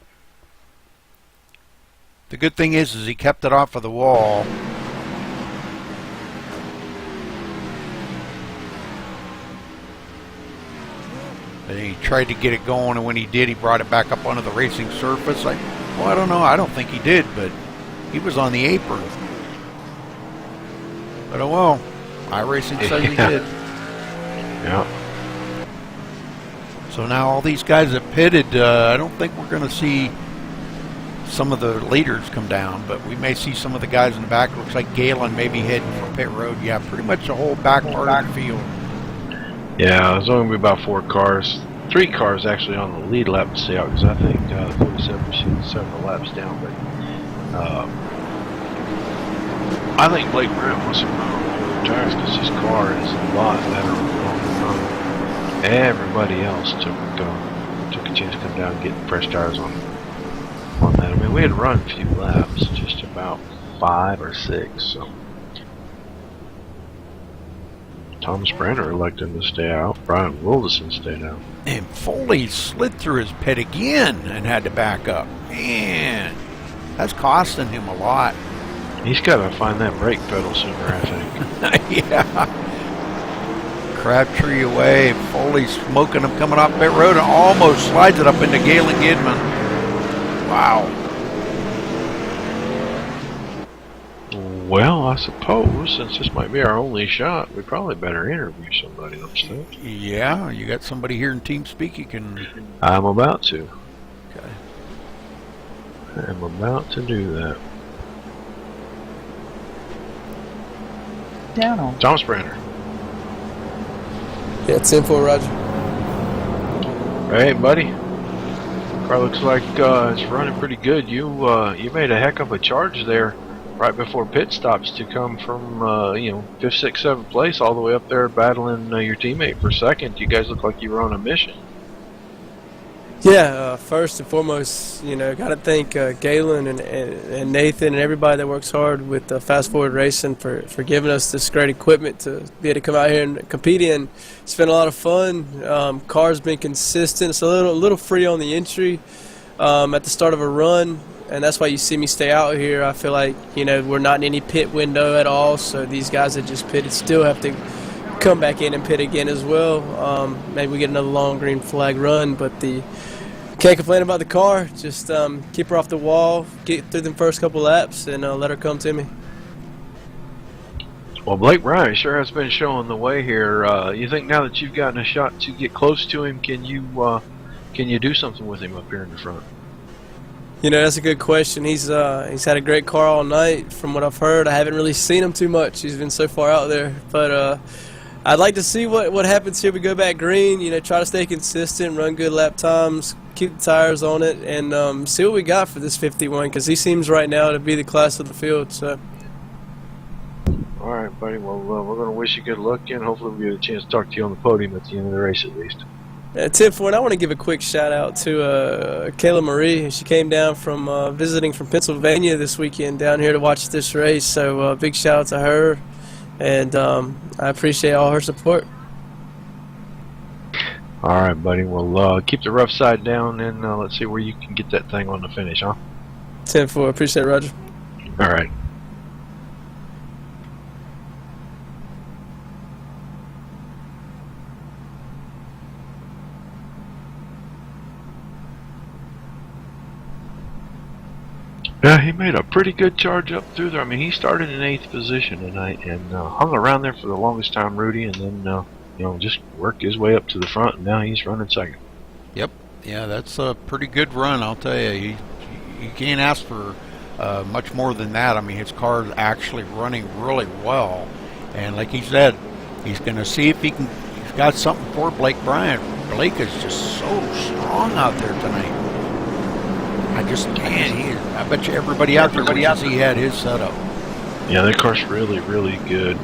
The good thing is he kept it off of the wall. And he tried to get it going, and when he did, he brought it back up onto the racing surface. I don't know. I don't think he did, but he was on the apron. But oh well, iRacing says he did. Yeah. So now all these guys have pitted. I don't think we're going to see some of the leaders come down, but we may see some of the guys in the back. Looks like Galen may be heading for pit road. Yeah, pretty much the whole back part of the field. Yeah, there's only going to be about 4 cars. 3 cars actually on the lead lap to stay out, because I think 47 should several laps down. But I think Blake Bryant wants to run on the tires because his car is a lot better on the run. Everybody else took a chance to come down and get fresh tires on that. I mean, we had run a few laps, just about 5 or 6. So Thomas Brenner elected to stay out. Brian Wilderson stayed out. And Foley slid through his pit again and had to back up. Man, that's costing him a lot. He's got to find that brake pedal sooner, I think. Yeah. Crabtree away. Foley smoking him coming off pit road and almost slides it up into Galen Gidman. Wow. Well, I suppose since this might be our only shot, we probably better interview somebody upstairs. Yeah, you got somebody here in TeamSpeak you can... I'm about to. Okay. I'm about to do that. Down on. Thomas Brander. Yeah, 10-4, Roger. Hey, buddy. Car looks like it's running pretty good. You made a heck of a charge there right before pit stops to come from 5th, 6th, 7th place all the way up there battling your teammate for second. You guys look like you were on a mission. Yeah, first and foremost, got to thank Galen and Nathan and everybody that works hard with Fast Forward Racing for giving us this great equipment to be able to come out here and compete in. It's been a lot of fun. Car's been consistent. It's a little free on the entry at the start of a run, and that's why you see me stay out here. I feel like we're not in any pit window at all, so these guys that just pitted still have to come back in and pit again as well. Maybe we get another long green flag run, but can't complain about the car. Just keep her off the wall, get through them first couple laps, and let her come to me. Well, Blake Bryan sure has been showing the way here. You think now that you've gotten a shot to get close to him, can you do something with him up here in the front? You know, that's a good question. He's had a great car all night. From what I've heard, I haven't really seen him too much. He's been so far out there, but I'd like to see what happens here. We go back green. You know, try to stay consistent, run good lap times, keep the tires on it, and see what we got for this 51. Because he seems right now to be the class of the field. So. All right, buddy. Well, we're going to wish you good luck, and hopefully we'll get a chance to talk to you on the podium at the end of the race at least. Tip for it, I want to give a quick shout out to Kayla Marie. She came down from visiting from Pennsylvania this weekend down here to watch this race. So big shout out to her, and I appreciate all her support. All right, buddy. Well, keep the rough side down, and let's see where you can get that thing on the finish, huh? 10-4. Appreciate it, Roger. All right. Yeah, he made a pretty good charge up through there. I mean, he started in 8th position tonight and hung around there for the longest time, Rudy, and then just worked his way up to the front, and now he's running second. Yep. Yeah, that's a pretty good run, I'll tell you. You can't ask for much more than that. I mean, his car is actually running really well, and like he said, he's going to see if he's got something for Blake Bryan. Blake is just so strong out there tonight. I just can't. I bet you everybody out there wishes he had his setup. Yeah, that car's really, really good.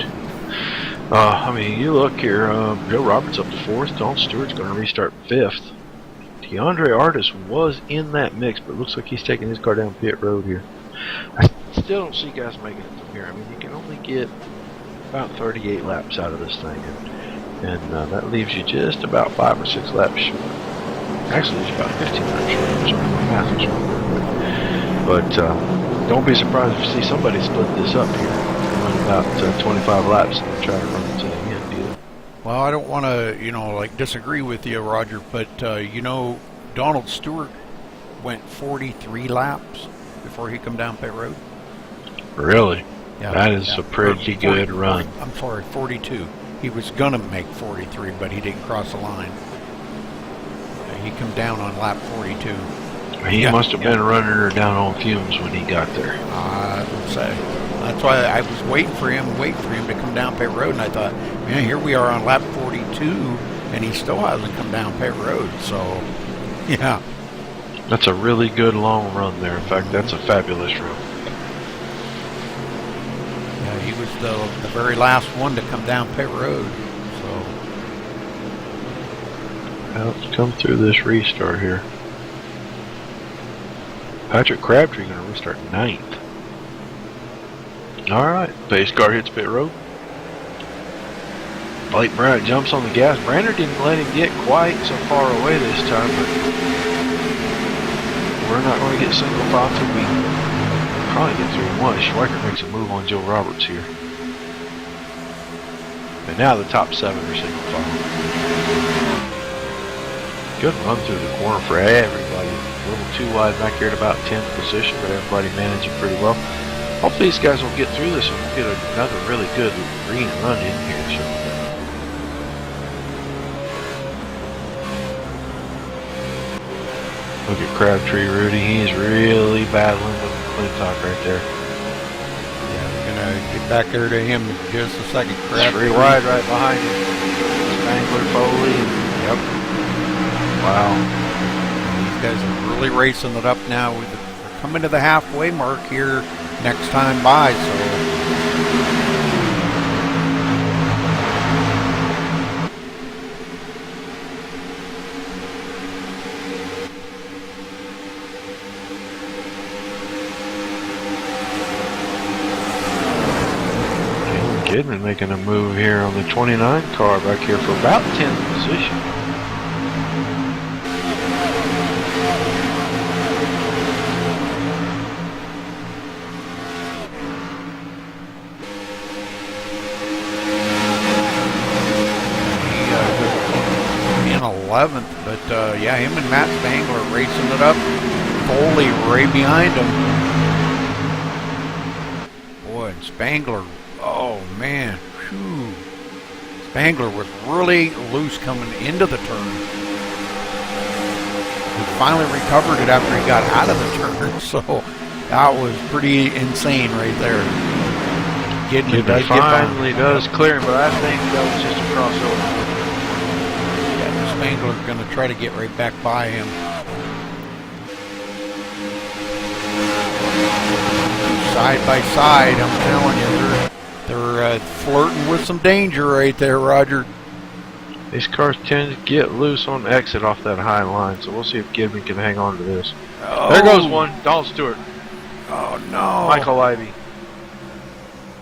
I mean, you look here. Joe Roberts up to 4th. Don Stewart's going to restart 5th. DeAndre Artis was in that mix, but it looks like he's taking his car down pit road here. I still don't see guys making it from here. I mean, you can only get about 38 laps out of this thing, and that leaves you just about 5 or 6 laps short. Actually, it's about 15 laps short. I'm sorry, my math is wrong. But don't be surprised if you see somebody split this up here, run about 25 laps and try to run it to the end, either. Well, I don't want to, disagree with you, Roger, but Donald Stewart went 43 laps before he come down pit road. Really? Yeah, that is a pretty good run. I'm sorry, 42. He was gonna make 43, but he didn't cross the line. He come down on lap 42. He must have been running her down on fumes when he got there. I would say. That's why I was waiting for him to come down pit road, and I thought, man, here we are on lap 42, and he still hasn't come down pit road. So, yeah. That's a really good long run there. In fact, that's a fabulous run. Yeah, he was the very last one to come down pit road. Let's come through this restart here. Patrick Crabtree going to restart 9th. Alright, pace car hits pit road. Blake Bryan jumps on the gas. Brander didn't let him get quite so far away this time, but we're not going to get single file till we probably get through one. Schweiker makes a move on Joe Roberts here. And now the top 7 are single file. Good run through the corner for everybody. A little too wide back here at about 10th position, but everybody managing pretty well. Hopefully these guys will get through this and we'll get another really good green run in here. So. Look at Crabtree, Rudy. He is really battling with McClintock right there. Yeah, we're going to get back there to him in just a second. Crabtree wide right behind him. Spangler, Foley. Yep. Wow. These guys are really racing it up now. We're coming to the halfway mark here next time by, so. Kidman making a move here on the 29 car back here for about 10th position. 11th. But yeah, him and Matt Spangler racing it up. Foley right behind him. Boy, and Spangler, oh man, whew. Spangler was really loose coming into the turn. He finally recovered it after he got out of the turn, so that was pretty insane right there. Gidman finally does clear him, but I think that was just a crossover. Yeah, Spangler's going to try to get right back by him. Side by side, I'm telling you, they're flirting with some danger right there, Roger. These cars tend to get loose on exit off that high line, so we'll see if Gidman can hang on to this. Oh. There goes one, Donald Stewart. Oh no. Michael Ivey.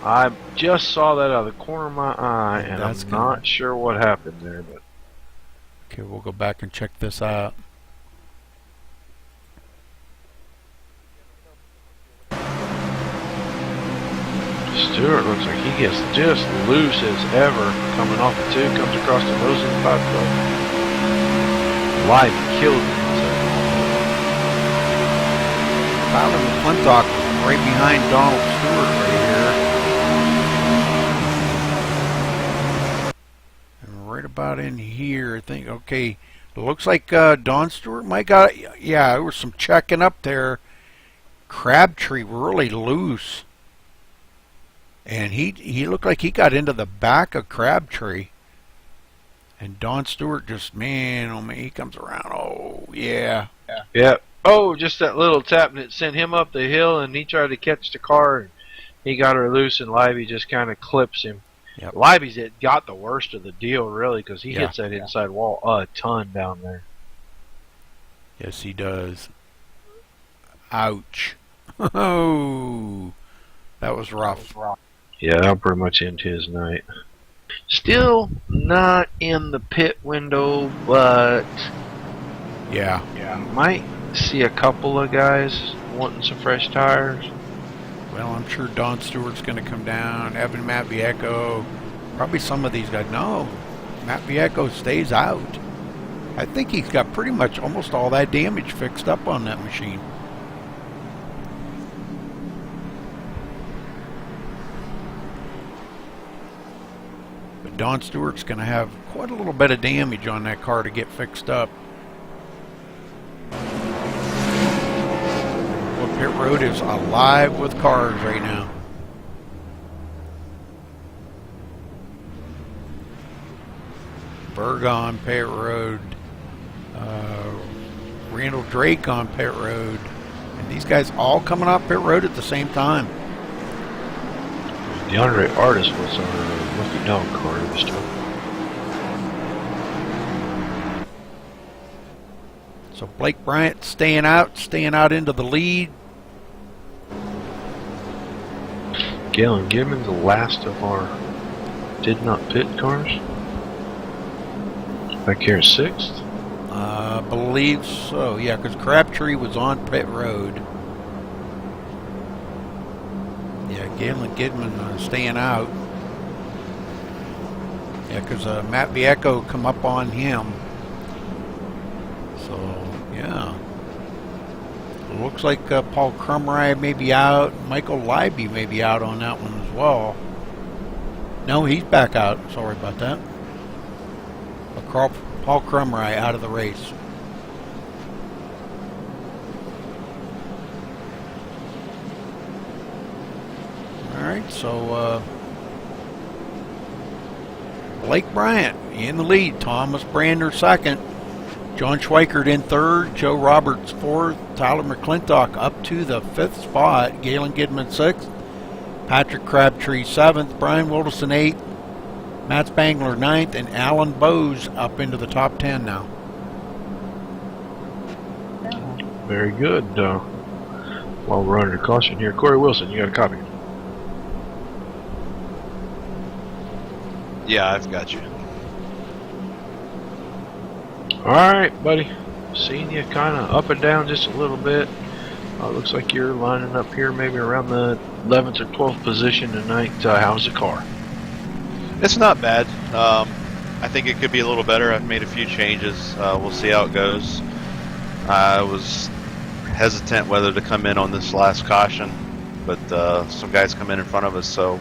I just saw that out of the corner of my eye, and I'm not sure what happened there. But okay, we'll go back and check this out. Stewart looks like he gets just loose as ever coming off the 2, comes across the nose of the 5 club. Live killed him. Tyler McClintock right behind Donald Stewart right here. And right about in here, I think, okay, it looks like Don Stewart might got, yeah, there was some checking up there. Crabtree really loose. And he looked like he got into the back of Crabtree. And Don Stewart just, man, oh man, he comes around. Oh, yeah. Yeah. Oh, just that little tap, and it sent him up the hill, and he tried to catch the car, and he got her loose, and Livy just kind of clips him. Yep. Livy's got the worst of the deal, really, because he hits that inside wall a ton down there. Yes, he does. Ouch. Oh, that was rough. Yeah, that'll pretty much end his night. Still not in the pit window, but yeah, might see a couple of guys wanting some fresh tires. Well, I'm sure Don Stewart's going to come down. Evan Matviecko, probably some of these guys. No, Matviecko stays out. I think he's got pretty much almost all that damage fixed up on that machine. But Don Stewart's going to have quite a little bit of damage on that car to get fixed up. Well, pit road is alive with cars right now. Berg on pit road. Randall Drake on pit road. And these guys all coming off pit road at the same time. DeAndre Artis was on a Lucky Dog car this time. So Blake Bryant staying out into the lead. Galen Gibbons, the last of our did not pit cars. Back here in 6th. I believe so, yeah, because Crabtree was on pit road. Yeah, Galen Gidman staying out. Yeah, because Matt Viecco come up on him. So, yeah. It looks like Paul Crumry may be out. Michael Libby may be out on that one as well. No, he's back out. Sorry about that. Paul Crumry out of the race. Alright, so Blake Bryant in the lead. Thomas Brander second. John Schweikert in third. Joe Roberts fourth. Tyler McClintock up to the 5th spot. Galen Gidman 6th. Patrick Crabtree 7th. Brian Wilderson 8th. Matt Spangler 9th. And Alan Bowes up into the top 10 now. Very good. While we're under caution here, Corey Wilson, you got a copy? Yeah, I've got you. Alright, buddy. Seeing you kind of up and down just a little bit. Looks like you're lining up here maybe around the 11th or 12th position tonight. How's the car? It's not bad. I think it could be a little better. I've made a few changes. We'll see how it goes. I was hesitant whether to come in on this last caution, but some guys come in front of us, so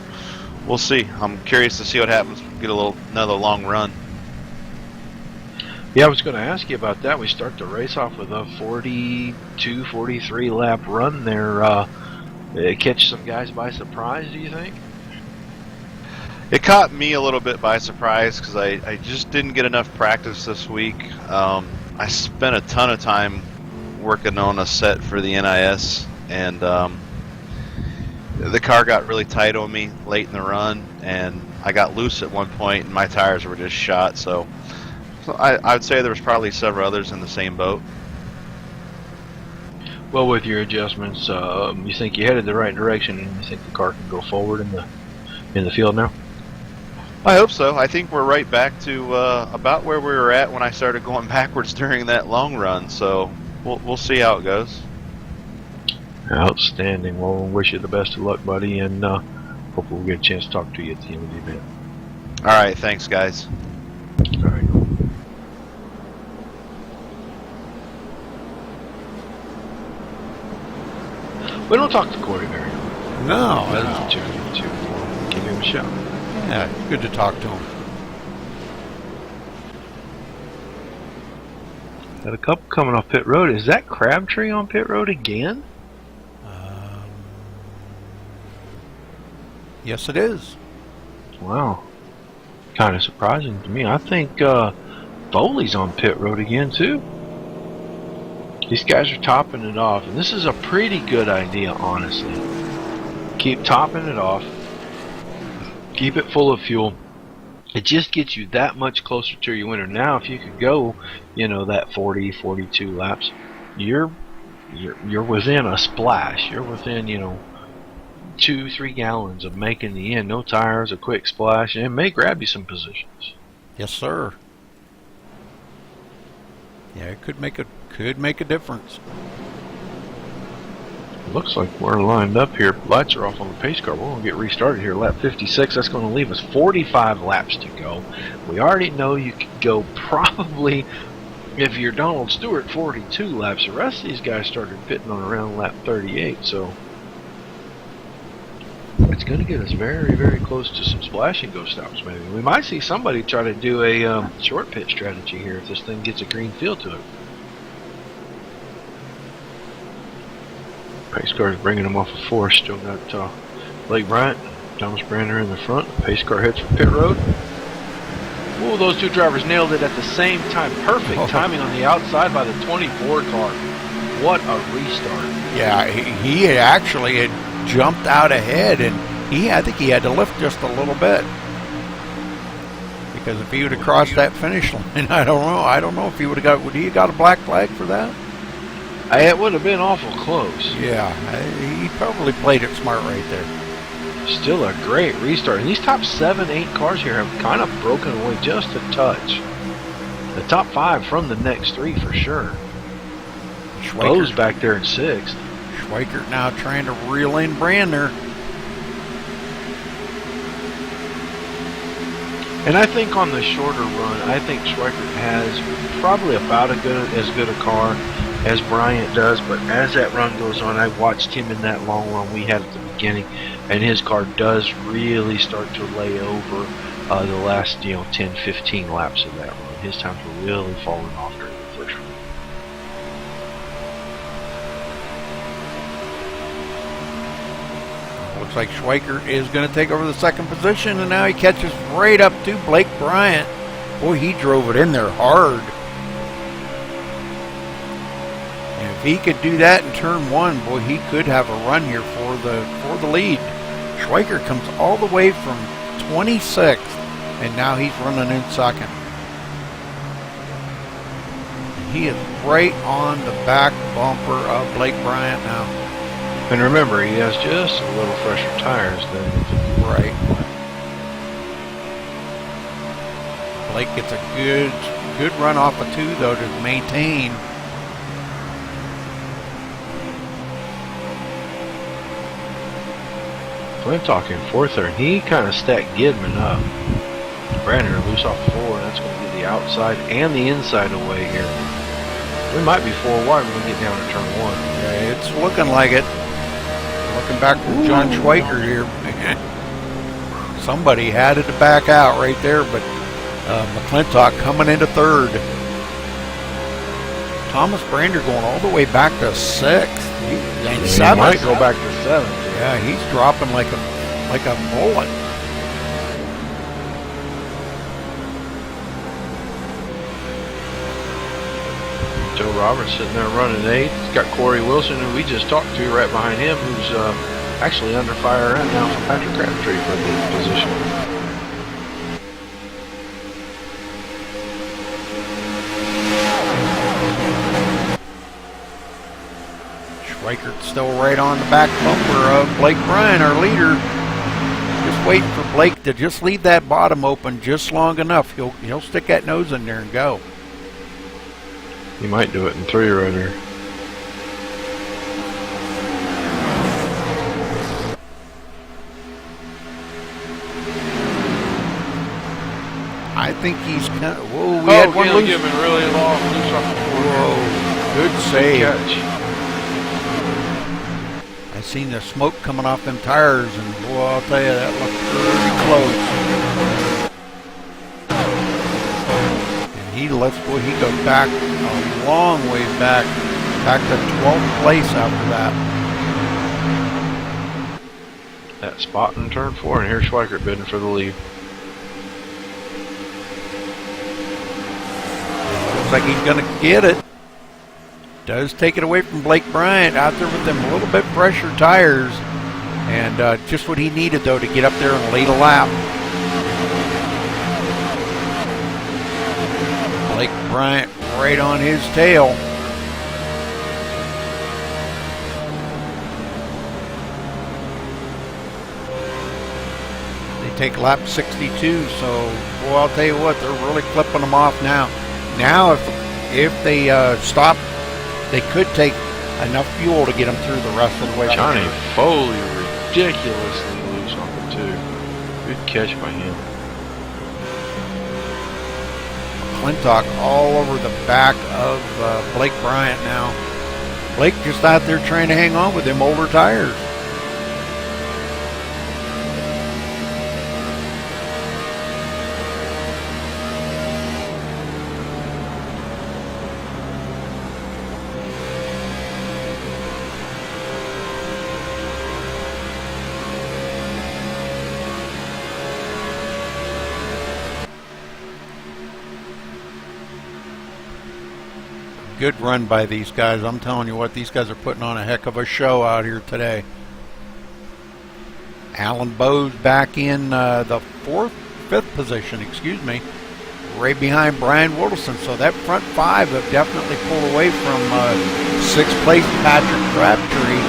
we'll see. I'm curious to see what happens. Get another long run. Yeah, I was going to ask you about that. We start the race off with a 42, 43 lap run there. Catch some guys by surprise, do you think? It caught me a little bit by surprise because I just didn't get enough practice this week. I spent a ton of time working on a set for the NIS, and the car got really tight on me late in the run, and I got loose at one point, and my tires were just shot. So I would say there was probably several others in the same boat. Well, with your adjustments, you think you headed the right direction, and you think the car can go forward in the field now? I hope so. I think we're right back to about where we were at when I started going backwards during that long run. So we'll see how it goes. Outstanding. Well, we'll wish you the best of luck, buddy, and hopefully we'll get a chance to talk to you at the end of the event. All right. Thanks, guys. All right. We don't talk to Corey very often. No. That's to give him a shout. Yeah, it's good to talk to him. Got a couple coming off pit road. Is that Crabtree on pit road again? Yes, it is. Wow. Kind of surprising to me. I think Foley's on pit road again, too. These guys are topping it off, and this is a pretty good idea, honestly. Keep topping it off. Keep it full of fuel. It just gets you that much closer to your winner. Now, if you could go, that 40, 42 laps, you're within a splash. You're within, 2-3 gallons of making the end. No tires, a quick splash, and it may grab you some positions. Yes, sir. Yeah, it could make a difference. Looks like we're lined up here. Lights are off on the pace car. We're going to get restarted here. Lap 56. That's going to leave us 45 laps to go. We already know you could go probably, if you're Donald Stewart, 42 laps. The rest of these guys started pitting on around lap 38. So it's going to get us very, very close to some splash and go stops maybe. We might see somebody try to do a short pit strategy here if this thing gets a green feel to it. Pace car is bringing them off of 4. Still got Blake Bryant, Thomas Brander in the front. Pace car heads for pit road. Oh, those two drivers nailed it at the same time. Perfect timing on the outside by the 24 car. What a restart. Yeah, he had actually jumped out ahead, and I think he had to lift just a little bit. Because if he would have crossed that finish line, I don't know if he would have got a black flag for that? It would have been awful close. Yeah, he probably played it smart right there. Still a great restart. And these top 7, 8 cars here have kind of broken away just a touch. The top 5 from the next 3 for sure. Bo's back there in 6th. Schweikert now trying to reel in Brander. And I think on the shorter run, I think Schweikert has probably about as good a car as Bryant does, but as that run goes on, I watched him in that long run we had at the beginning, and his car does really start to lay over the last 10, 15 laps of that run. His times were really falling off during the first run. Looks like Schweikert is going to take over the second position, and now he catches right up to Blake Bryant. Boy, he drove it in there hard. And if he could do that in turn 1, boy, he could have a run here for the lead. Schweikert comes all the way from 26th, and now he's running in second. He is right on the back bumper of Blake Bryant now. And remember, he has just a little fresher tires than right. Blake gets a good run off of 2 though to maintain. I'm talking 4th there. He kind of stacked Gidman up. Brander loose off 4, and that's going to get the outside and the inside away here. We might be 4 wide when we get down to turn 1. Yeah, it's looking like it. Looking back to John Schweiker here. Somebody had it to back out right there, but McClintock coming into 3rd. Thomas Brander going all the way back to 6th. And He 7th. might go back to 7th. Yeah, he's dropping like a bullet. Joe Roberts sitting there running 8th. He's got Corey Wilson, who we just talked to, right behind him, who's actually under fire right now from Patrick Crabtree for the position. Schweikert still right on the back bumper of Blake Bryan, our leader. Just waiting for Blake to just leave that bottom open just long enough. He'll stick that nose in there and go. He might do it in 3 right here. I think he's kind of, whoa, we had one loose. Giving really long loose off the 4. Whoa, good save. Catch. I seen the smoke coming off them tires, and boy, I'll tell you, that looked pretty close. And he goes back a long ways back to 12th place after that. That spot in turn 4, and here's Schweikert bidding for the lead. Looks like he's going to get it. Does take it away from Blake Bryant out there with them a little bit fresher tires. And just what he needed, though, to get up there and lead a lap. Blake Bryant right on his tail. They take lap 62, so boy, I'll tell you what, they're really clipping them off now. Now, if they stop, they could take enough fuel to get them through the rest of the way. Johnny Foley ridiculously loose on the 2. Good catch by him. McClintock all over the back of Blake Bryant now. Blake just out there trying to hang on with them older tires. Good run by these guys. I'm telling you what, these guys are putting on a heck of a show out here today. Alan Bowes back in the 5th position, right behind Brian Woodleson. So that front 5 have definitely pulled away from 6th place Patrick Crabtree.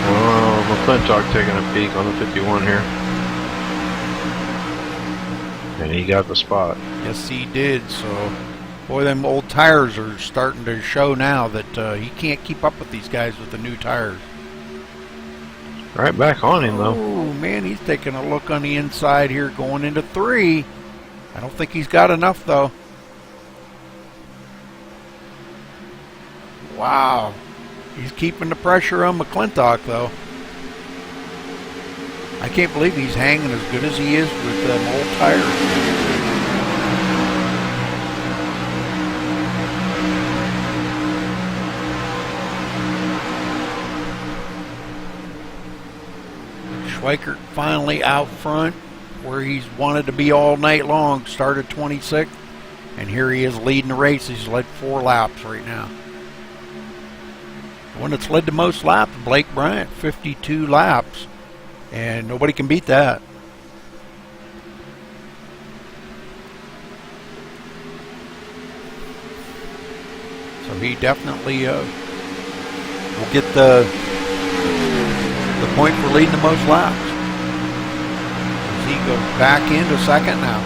Oh, McClintock taking a peek on the 51 here. And he got the spot. Yes, he did. So, boy, them old tires are starting to show now that he can't keep up with these guys with the new tires. Right back on him, though. Oh, man, he's taking a look on the inside here going into 3. I don't think he's got enough, though. Wow. He's keeping the pressure on McClintock, though. I can't believe he's hanging as good as he is with them old tires. Schweikert finally out front where he's wanted to be all night long. Started 26th, and here he is leading the race. He's led 4 laps right now. The one that's led the most laps, Blake Bryant, 52 laps, and nobody can beat that. So he definitely will get the point for leading the most laps. As he goes back into 2nd now.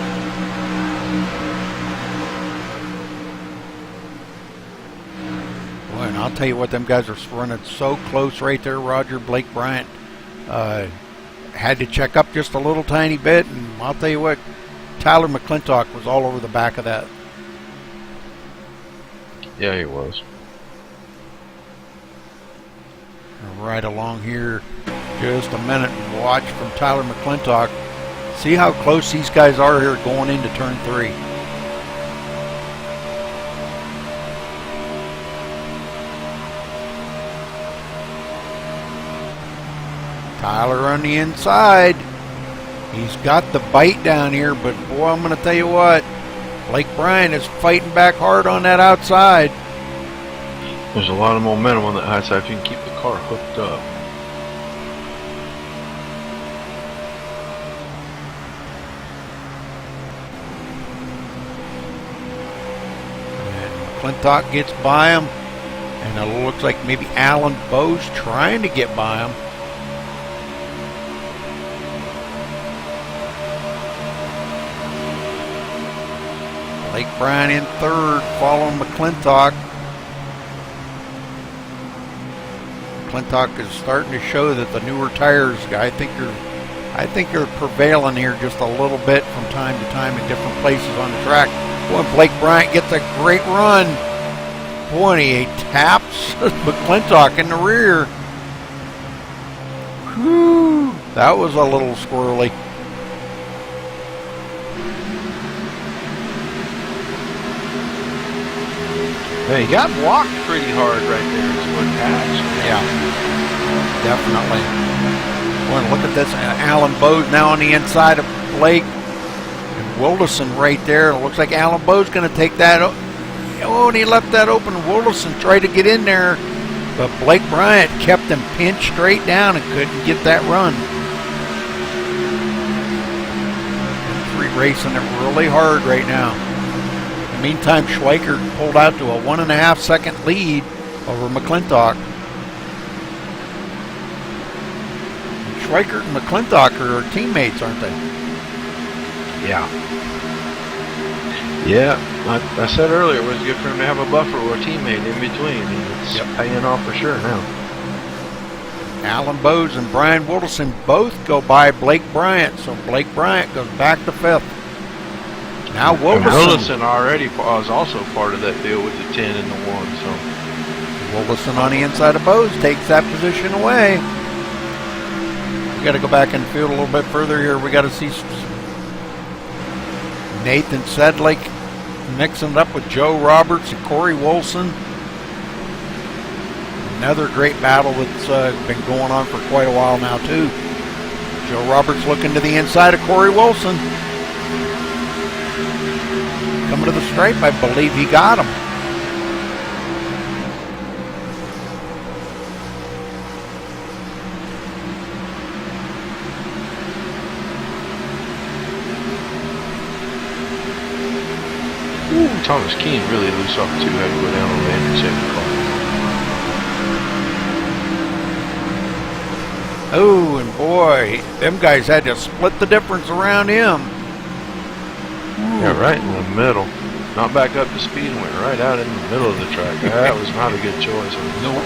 Boy, and I'll tell you what, them guys are running so close right there. Roger, Blake Bryant had to check up just a little tiny bit, and I'll tell you what, Tyler McClintock was all over the back of that. Yeah, he was. Right along here, just a minute. Watch from Tyler McClintock. See how close these guys are here going into turn 3. Tyler on the inside. He's got the bite down here, but boy, I'm going to tell you what, Blake Bryant is fighting back hard on that outside. There's a lot of momentum on that high side if you can keep the car hooked up. And McClintock gets by him, and it looks like maybe Alan Bowe's trying to get by him. Blake Bryant in third, following McClintock. McClintock is starting to show that the newer tires, I think are prevailing here just a little bit from time to time in different places on the track. Boy, Blake Bryant gets a great run. Boy, and he taps McClintock in the rear. Whew, that was a little squirrely. Hey, he got blocked pretty hard right there. It's one patch. Yeah, definitely. Boy, look at this. Alan Bowe's now on the inside of Blake. And Wilderson right there. It looks like Alan Bowe's going to take that. Oh, and he left that open. Wilderson tried to get in there, but Blake Bryant kept him pinched straight down and couldn't get that run. Racing it really hard right now. In the meantime, Schweiker pulled out to a 1.5 second lead over McClintock. Schweiker and McClintock are teammates, aren't they? Yeah. Yeah, I said earlier it was good for him to have a buffer or a teammate in between. And it's paying off for sure now. Alan Bowes and Brian Wilderson both go by Blake Bryant, so Blake Bryant goes back to 5th. Now Wilderson already was also part of that deal with the 10 and the 1. So Wilderson on the inside of Bowes takes that position away. We got to go back in the field a little bit further here. We got to see Nathan Sedlick mixing it up with Joe Roberts and Corey Wilson. Another great battle that's been going on for quite a while now, too. Joe Roberts looking to the inside of Corey Wilson. Coming to the stripe, I believe he got him. Ooh, Thomas Keane really loose off too. Had to go down on the intersecting car. Oh, and boy, them guys had to split the difference around him. Yeah, right in the middle. Not back up to speed and went right out in the middle of the track. That was not a good choice. Nope.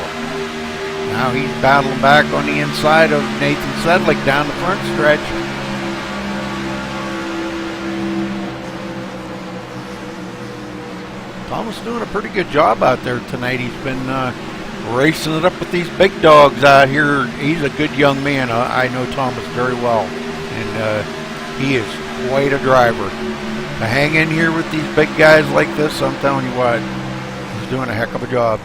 Now he's battling back on the inside of Nathan Sedlick down the front stretch. Thomas doing a pretty good job out there tonight. He's been racing it up with these big dogs out here. He's a good young man. I know Thomas very well, and he is quite a driver. To hang in here with these big guys like this, I'm telling you what, he's doing a heck of a job.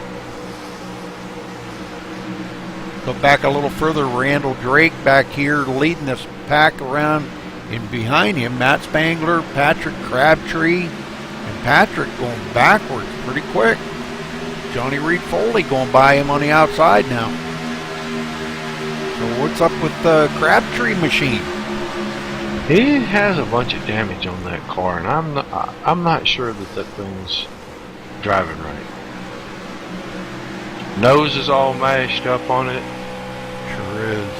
Go back a little further, Randall Drake back here leading this pack around, and behind him, Matt Spangler, Patrick Crabtree, and Patrick going backwards pretty quick. Johnny Reed Foley going by him on the outside now. So what's up with the Crabtree machine? He has a bunch of damage on that car, and I'm not sure that thing's driving right. Nose is all mashed up on it. Sure is.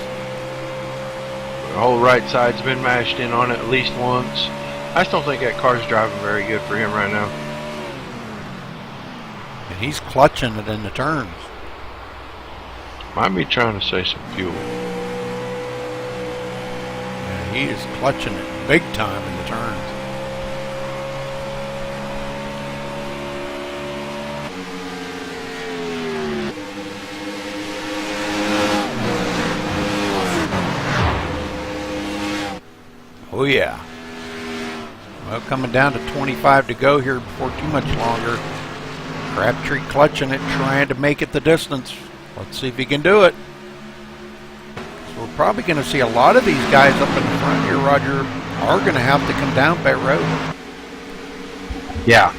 The whole right side's been mashed in on it at least once. I just don't think that car's driving very good for him right now. And he's clutching it in the turns. Might be trying to save some fuel. He is clutching it big time in the turns. Oh yeah. Well, coming down to 25 to go here before too much longer. Crabtree clutching it, trying to make it the distance. Let's see if he can do it. So we're probably going to see a lot of these guys up in the front here, Roger, are going to have to come down pit road. Yeah.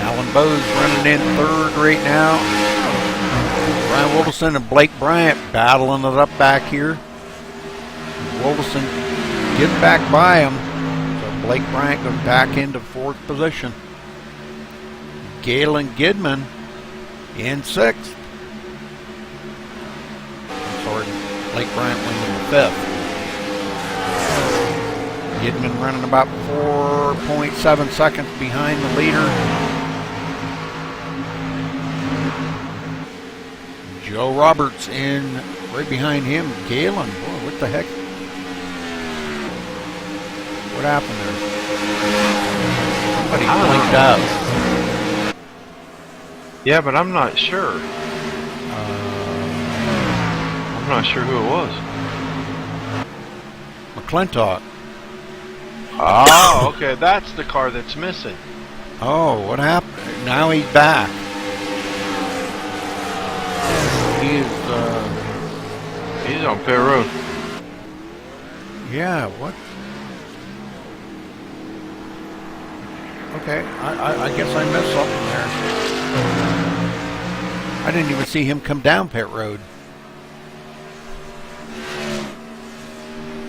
Alan Bowes running in third right now. Brian Wilson and Blake Bryant battling it up back here. Wilson gets back by him. So Blake Bryant goes back into fourth position. Galen Gidman in sixth. I'm sorry, Blake Bryant went in fifth. Gidman running about 4.7 seconds behind the leader. Joe Roberts in right behind him. Galen, boy, what the heck? What happened there? Somebody blinked out. Yeah, but I'm not sure. I'm not sure who it was. McClintock. Oh, okay, that's the car that's missing. Oh, what happened? Now he's back. He's on pit road. Yeah, what? Okay, I guess I missed something there. I didn't even see him come down pit road.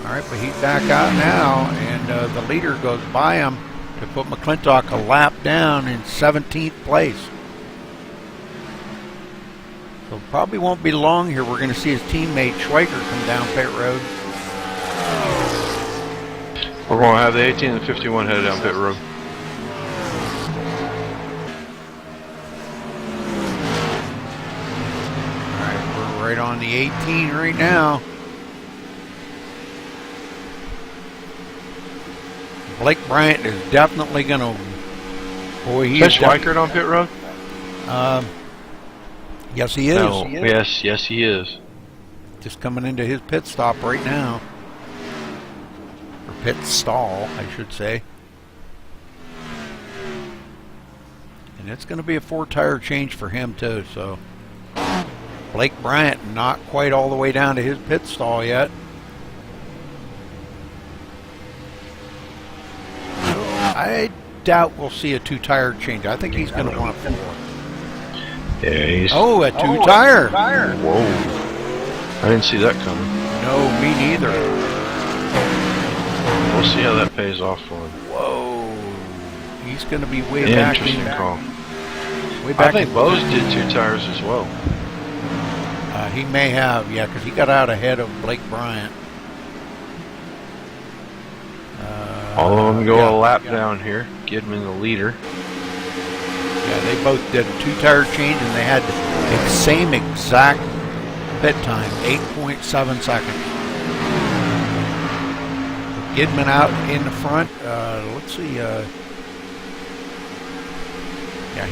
All right, but he's back out now, and the leader goes by him to put McClintock a lap down in 17th place. So probably won't be long here. We're going to see his teammate Schweiker come down pit road. We're going to have the 18 and 51 headed down pit road. All right, we're right on the 18 right now. Blake Bryant is definitely going to. Boy, he is Schweikert on pit road? Yes, he is. No, yes, he is. Just coming into his pit stop right now. Or pit stall, I should say. And it's going to be a 4-tire change for him, too. So Blake Bryant not quite all the way down to his pit stall yet. I doubt we'll see a 2-tire change. I think he's going to want 4. Yeah, he's... Oh, a 2-tire. Whoa. I didn't see that coming. No, me neither. We'll see how that pays off for him. Whoa. He's going to be way back. Interesting call. Way back. I think Bose did 2 tires as well. He may have, yeah, because he got out ahead of Blake Bryant. All of them go a lap down here. Gidman the leader. Yeah, they both did a 2-tire change, and they had the same exact pit time, 8.7 seconds. Gidman out in the front. Let's see. Yeah,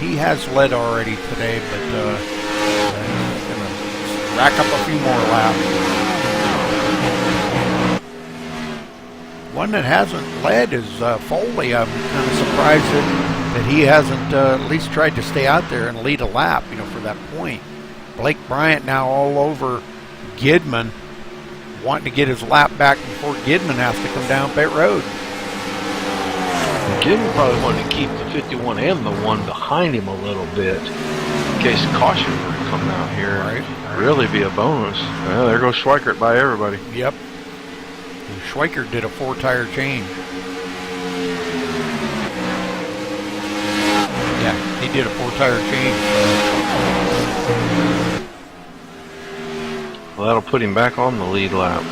he has led already today, but he's going to rack up a few more laps. One that hasn't led is Foley. I'm kind of surprised that he hasn't at least tried to stay out there and lead a lap, for that point. Blake Bryant now all over Gidman, wanting to get his lap back before Gidman has to come down pit road. Gidman probably wanted to keep the 51 and the one behind him a little bit in case caution were to come out here. Right. Really be a bonus. Well, there goes Schweikert by everybody. Yep. Schweiker did a 4-tire change. Yeah, he did a 4-tire change. Well, that'll put him back on the lead lap.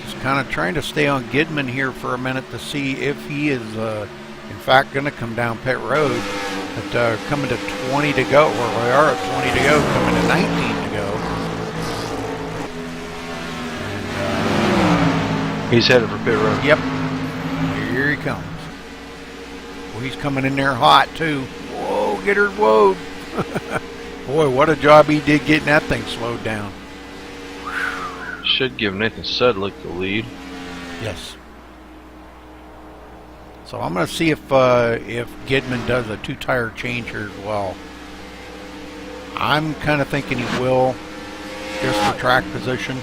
Just kind of trying to stay on Gidman here for a minute to see if he is, in fact, going to come down pit road. But coming to 20 to go, where we are at 20 to go, coming to 19 to go. He's headed for pit road. Yep. Here he comes. Well, he's coming in there hot, too. Whoa. Go get her slowed. Boy, what a job he did getting that thing slowed down. Should give Nathan Sedlick the lead. Yes. So I'm going to see if Gidman does a 2-tire change here as well. I'm kind of thinking he will, just for track position.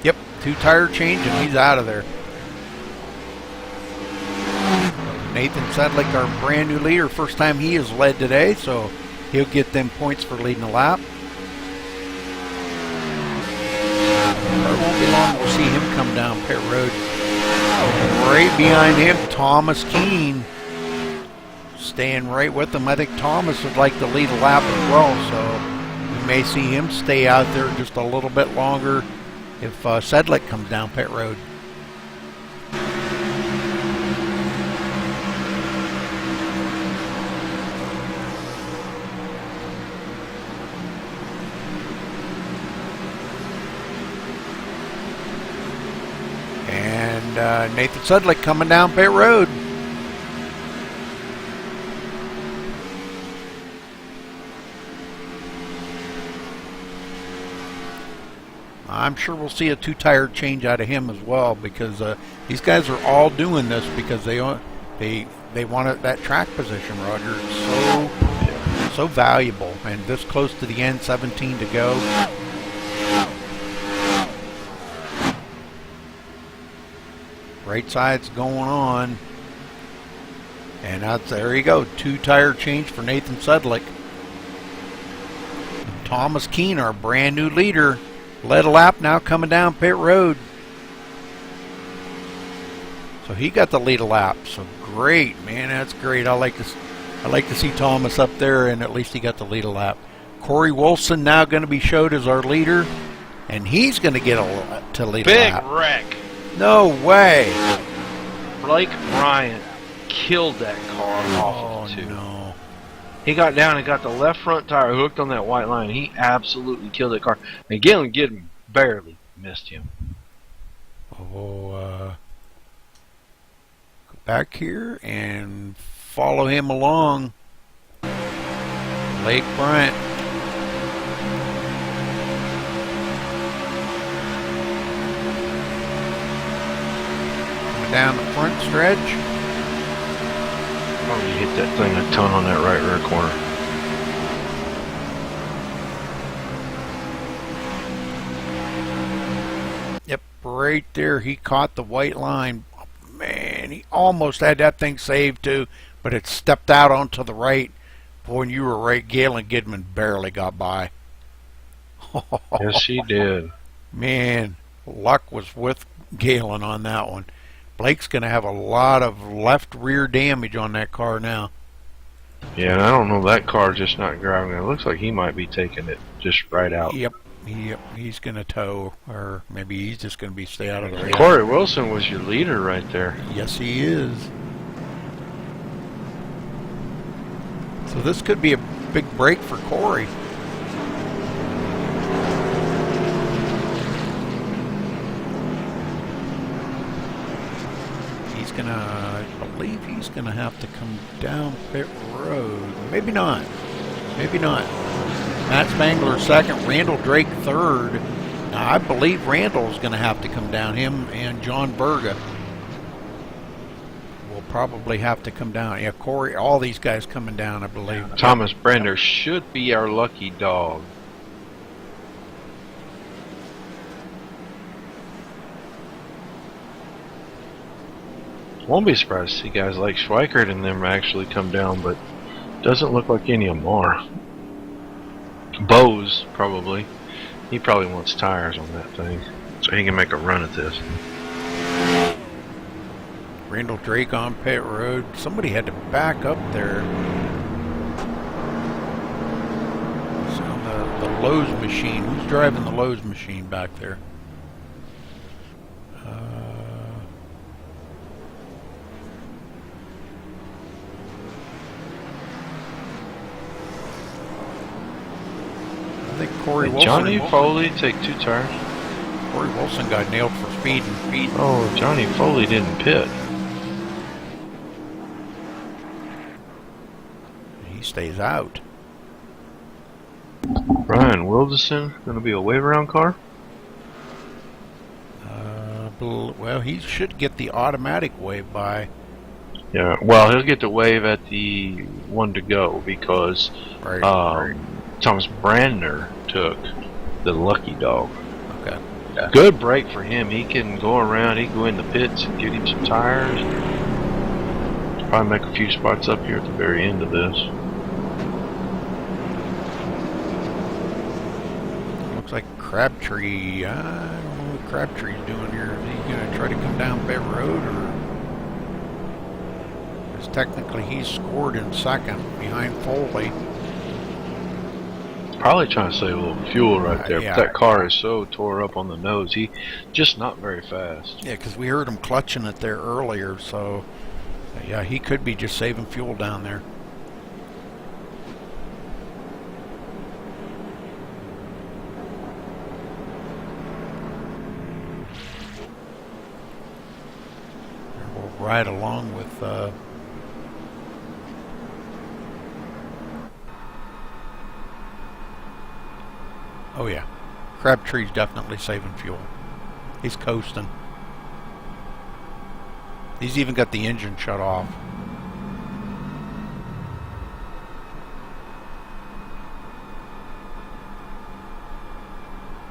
Yep, 2-tire change and he's out of there. Nathan Sedlick, our brand new leader, first time he has led today, so he'll get them points for leading a lap. It won't be long we'll see him come down pit road. Right behind him, Thomas Keene, staying right with him. I think Thomas would like to lead a lap as well, so we may see him stay out there just a little bit longer if Sedlick comes down pit road. And Nathan Sedlick coming down pit road. I'm sure we'll see a 2-tire change out of him as well, because these guys are all doing this because they want that track position, Roger. It's so valuable, and this close to the end, 17 to go. Right side's going on, and there you go, 2-tire change for Nathan Sedlick. Thomas Keene, our brand new leader, led a lap now coming down pit road. So he got the lead a lap. So great, man, that's great. I like to see Thomas up there, and at least he got the lead a lap. Corey Wilson now going to be showed as our leader, and he's going to get to lead a lap. Big wreck. No way. Blake Bryant killed that car off of the 2. No. He got down and got the left front tire hooked on that white line. He absolutely killed that car. And Galen Gidman barely missed him. Go back here and follow him along. Blake Bryant. Down the front stretch. Oh, you hit that thing a ton on that right rear corner. Yep, right there. He caught the white line. Man, he almost had that thing saved too, but it stepped out onto the right. Boy, and you were right. Galen Gidman barely got by. Yes, he did. Man, luck was with Galen on that one. Blake's going to have a lot of left rear damage on that car now. Yeah, and I don't know, that car just not driving. It looks like he might be taking it just right out. Yep, he's going to tow, or maybe he's just going to be stay out of the race. Corey Wilson was your leader right there. Yes, he is. So this could be a big break for Corey. I believe he's gonna have to come down pit road. Maybe not. Matt Spangler second, Randall Drake third. Now I believe Randall's gonna have to come down. Him and John Berga will probably have to come down. Yeah, Corey, all these guys coming down, I believe. Thomas Brender should be our lucky dog. Won't be surprised to see guys like Schweikert and them actually come down, but doesn't look like any of them are. Bose, probably. He probably wants tires on that thing, so he can make a run at this. Randall Drake on pit road. Somebody had to back up there. So the Lowe's machine. Who's driving the Lowe's machine back there? I think Corey Wilson. Johnny Foley take 2 tires. Corey Wilson got nailed for speed. Oh, Johnny Foley didn't pit. He stays out. Brian Wilderson going to be a wave around car? Well, he should get the automatic wave by. Yeah, well, he'll get the wave at the one to go because Thomas Brandner took the lucky dog. Okay. Yeah. Good break for him. He can go around, he can go in the pits and get him some tires. Probably make a few spots up here at the very end of this. Looks like Crabtree. I don't know what Crabtree's doing here. Is he going to try to come down pit road, or? Because technically he's scored in second behind Foley. Probably trying to save a little fuel right there. Yeah. But that car is so tore up on the nose. He just not very fast. Yeah, because we heard him clutching it there earlier. So, yeah, he could be just saving fuel down there. We'll ride along with oh yeah, Crabtree's definitely saving fuel. He's coasting. He's even got the engine shut off.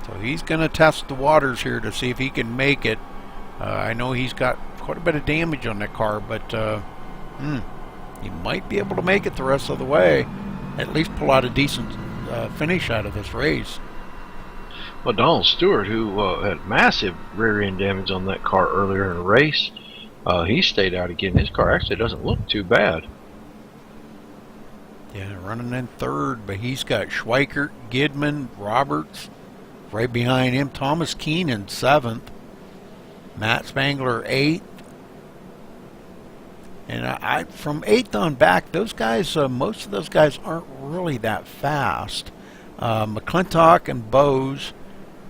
So he's going to test the waters here to see if he can make it. I know he's got quite a bit of damage on that car, but he might be able to make it the rest of the way. At least pull out a decent finish out of this race. Well, Donald Stewart, who had massive rear end damage on that car earlier in the race, he stayed out again. His car actually doesn't look too bad. Yeah, running in third, but he's got Schweikert, Gidman, Roberts. Right behind him, Thomas Keane in seventh. Matt Spangler eighth. And I from eighth on back, those guys, most of those guys aren't really that fast. McClintock and Bose,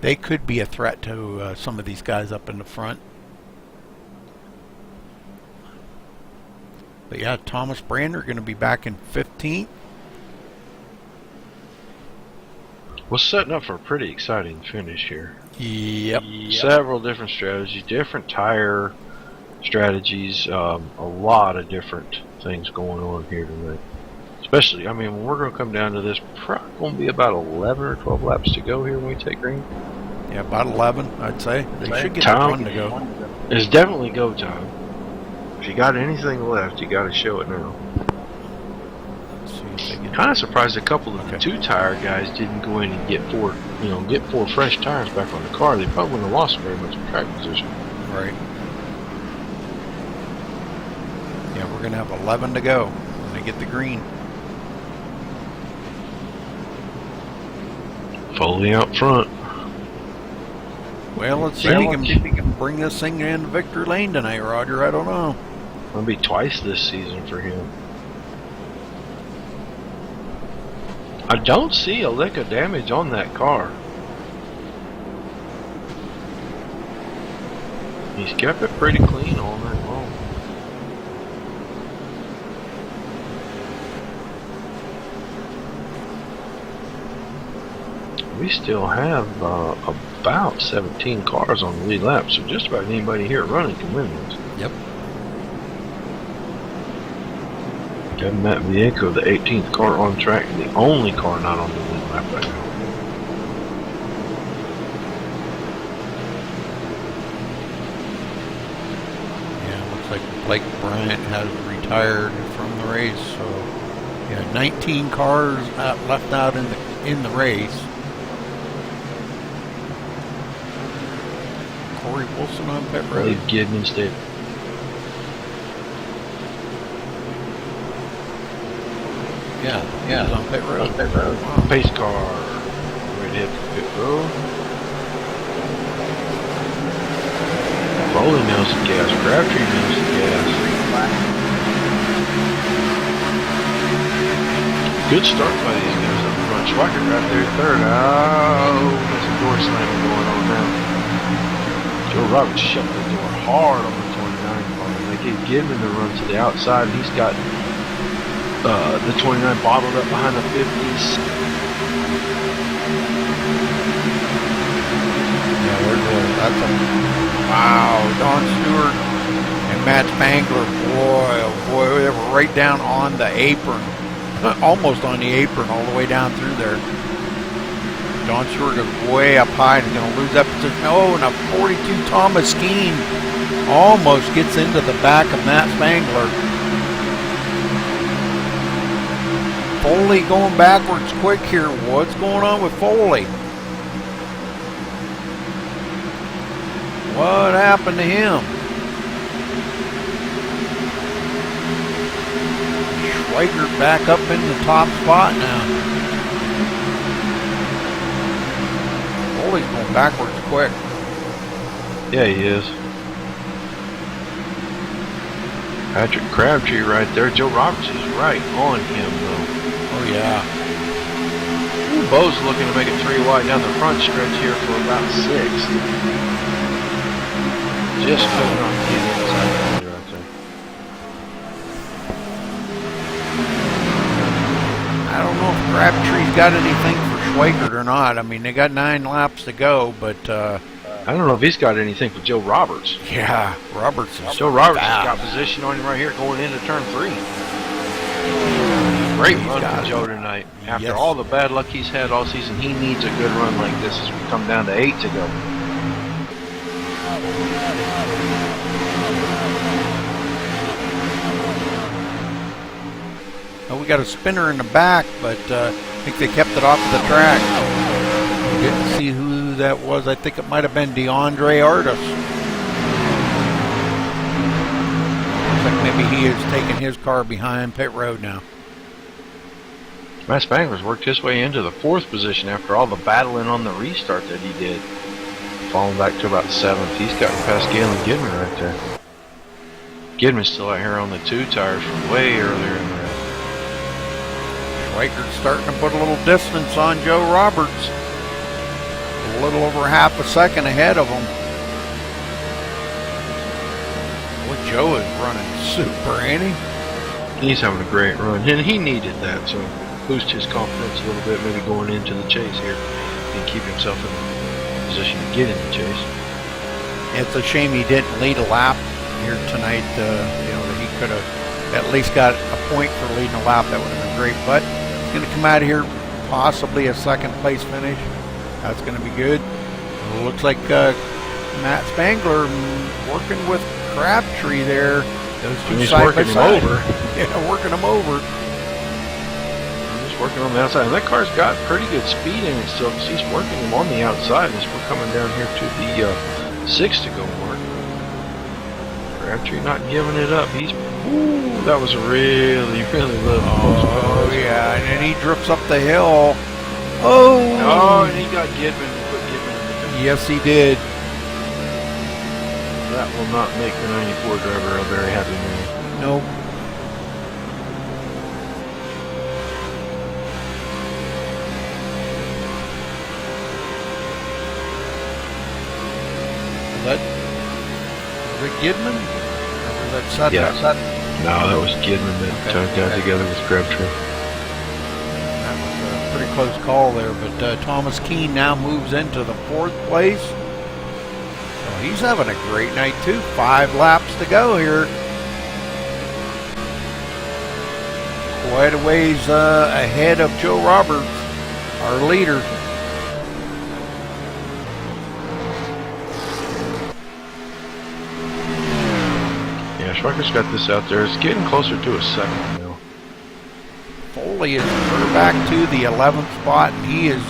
they could be a threat to some of these guys up in the front. But yeah, Thomas Brander going to be back in 15th. We're setting up for a pretty exciting finish here. Yep. Several different strategies, different tire strategies, a lot of different things going on here tonight. Especially, I mean, when we're going to come down to this, probably going to be about 11 or 12 laps to go here when we take green. Yeah, about 11, I'd say. They should get time one to go. It's definitely go time. If you got anything left, you got to show it now. Let's see if they get Kind of surprised a couple of the two-tire guys didn't go in and get four fresh tires back on the car. They probably wouldn't have lost very much track position. right. Yeah, we're going to have 11 to go when they get the green. Foley out front. Well, let's see if he can bring this thing into victory lane tonight, Roger. I don't know. It'll be twice this season for him. I don't see a lick of damage on that car. He's kept it pretty clean all night long. We still have about 17 cars on the lead lap, so just about anybody here running can win this. Yep. Kevin Matt Vieco, the 18th car on track, the only car not on the lead lap right now. Yeah, looks like Blake Bryant has retired from the race. So, yeah, 19 cars left out in the race. Corey Wilson on pit I road. believe Gidman stayed. Yeah, he's on pit road. Pace car. Ready to hit the pit road. Foley knows the gas. Crabtree knows the gas. Good start by these guys up front. Schweikert right there third. Oh, there's a door slamming going on now. Joe Roberts shut the door hard on the 29 car. They gave Gideon the run to the outside, and he's got the 29 bottled up behind the 50s. Yeah, that's a wow. Don Stewart and Matt Spangler, boy, oh boy, they were right down on the apron, almost on the apron, all the way down through there. Don Stewart is way up high and going to lose that position. Oh, and a 42 Thomas Skeen almost gets into the back of Matt Spangler. Foley going backwards quick here. What's going on with Foley? What happened to him? Schweikert back up in the top spot now. Foley's going backwards quick. Yeah, he is. Patrick Crabtree right there. Joe Roberts is right on him, though. Oh, yeah. Ooh, Bo's looking to make it 3 wide down the front stretch here for about 6. Just putting on the inside right there. I don't know if Crabtree's got anything for Schweikert or not. I mean, they got 9 laps to go, but I don't know if he's got anything for Joe Roberts. yeah, Roberts is Joe Roberts fast. has got position on him right here going into turn 3. Great run from Joe tonight. After all the bad luck he's had all season, he needs a good run like this as we come down to 8 to go. Oh, we got a spinner in the back, but I think they kept it off of the track. Didn't see who that was. I think it might have been DeAndre Artis. Looks like maybe he is taking his car behind pit road now. Matt Spangler's worked his way into the 4th position after all the battling on the restart that he did. Falling back to about 7th. He's gotten past Galen Gidman right there. Gidman's still out here on the 2 tires from way earlier in the race. Schweikert's starting to put a little distance on Joe Roberts. A little over half a second ahead of him. Well, Joe is running super, ain't he? He's having a great run, and he needed that, so boost his confidence a little bit, maybe going into the chase here and keep himself in a position to get in the chase. It's a shame he didn't lead a lap here tonight. You know, that he could have at least got a point for leading a lap. That would have been great. But he's going to come out of here possibly a 2nd place finish. That's going to be good. It looks like Matt Spangler working with Crabtree there. Those two he's side working by him side. over. Yeah, working him over. He's working on the outside. And that car's got pretty good speed in it still because he's working him on the outside as we're coming down here to the 6 to go mark. Crabtree not giving it up. He's, ooh, that was a really, really little close call. Oh, yeah, and then he drifts up the hill. Oh! Oh, and he got Gidman and put Gidman in the picture. Yes, he did. That will not make the 94 driver a very happy man. Nope. Was that Rick Gidman? Or was that Sutton? Yeah. Sutton? No, that was Gidman that got together with Crabtree. That was a pretty close call there, but Thomas Keene now moves into the 4th place. So he's having a great night too. 5 laps to go here. Quite a ways ahead of Joe Roberts, our leader. Yeah, Schweikert's got this out there. It's getting closer to a 2nd now. Foley is back to the 11th spot, and he is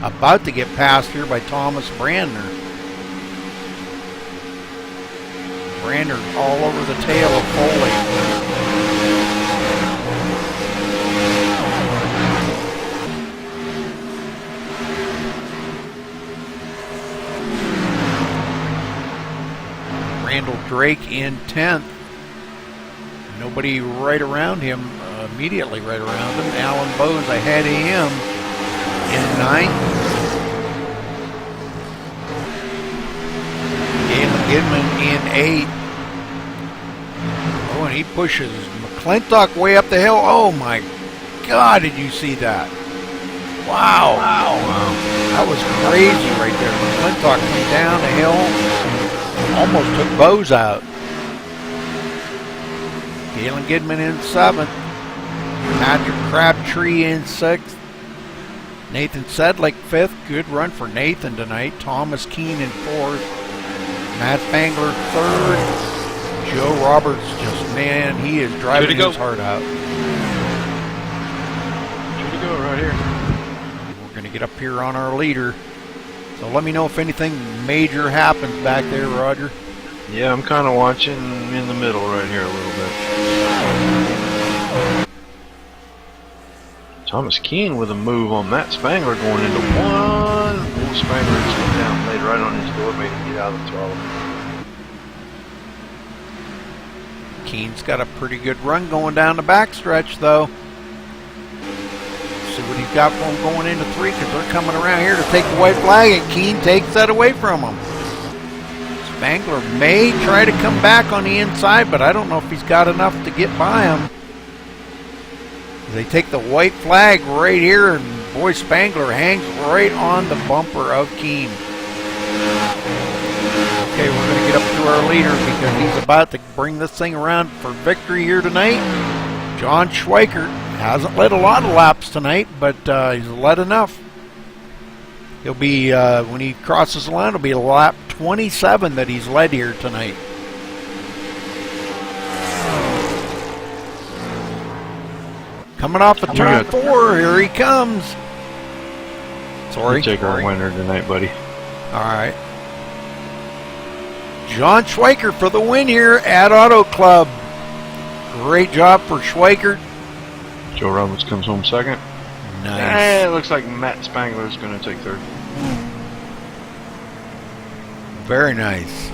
about to get passed here by Thomas Brandner. Brandner all over the tail of Foley. Randall Drake in 10th. Nobody right around him, immediately right around him. Alan Bowes ahead of him in 9th. Gidman in 8. Oh, and he pushes McClintock way up the hill. Oh my God, did you see that? Wow. That was crazy right there. McClintock came down the hill, almost took Bose out. Galen Gidman in 7th. Patrick Crabtree in 6th. Nathan Sedlick 5th. Good run for Nathan tonight. Thomas Keene in 4th. Matt Spangler 3rd. Joe Roberts just, man, he is driving his heart out. Should we go right here? We're going to get up here on our leader. So let me know if anything major happens back there, Roger. Yeah, I'm kind of watching in the middle right here a little bit. Thomas Keene with a move on Matt Spangler going into 1. Oh, Spangler just went down, laid right on his door, made him get out of the throttle. Keene's got a pretty good run going down the backstretch, though. See what he's got for him going into 3, because they're coming around here to take the white flag, and Keene takes that away from him. Spangler may try to come back on the inside, but I don't know if he's got enough to get by him. They take the white flag right here, and boy, Spangler hangs right on the bumper of Keene. Okay, we're going to get up to our leader because he's about to bring this thing around for victory here tonight. John Schweikert hasn't led a lot of laps tonight, but he's led enough. He'll be, when he crosses the line, it'll be lap 27 that he's led here tonight. Coming off of turn 4, here he comes. Sorry. You take our winner tonight, buddy. All right. John Schweikert for the win here at Auto Club. Great job for Schweikert. Joe Roberts comes home 2nd. Nice. It looks like Matt Spangler is going to take 3rd. Very nice.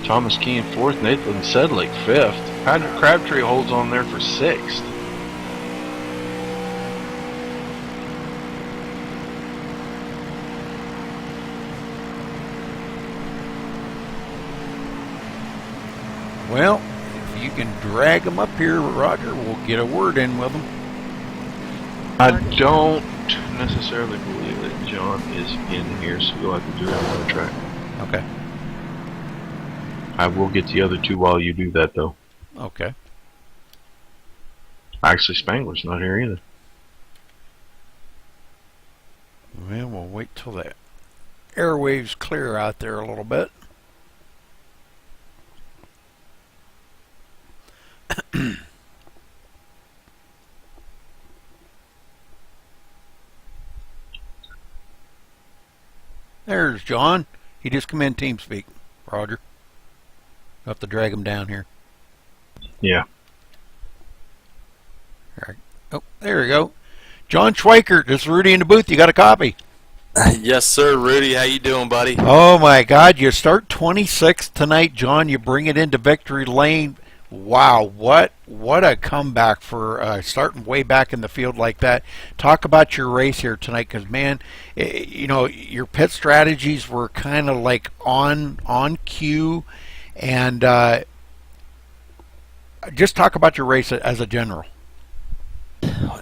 Thomas Keene 4th, Nathan Sedlick 5th. Patrick Crabtree holds on there for 6th. Well, if you can drag him up here, Roger, we'll get a word in with him. I don't necessarily believe that John is in here, so you'll have to do that on the track. Okay. I will get the other 2 while you do that, though. Okay. Actually, Spangler's not here either. Well, we'll wait till the airwaves clear out there a little bit. There's John. He just come in TeamSpeak. Roger. You'll have to drag him down here. Yeah. Oh, there we go. John Schweikert, this is Rudy in the booth. You got a copy? Yes, sir, Rudy. How you doing, buddy? Oh my God! You start 26th tonight, John. You bring it into victory lane. Wow, what a comeback for starting way back in the field like that. Talk about your race here tonight, because man, you know, your pit strategies were kind of like on cue, and just talk about your race as a general.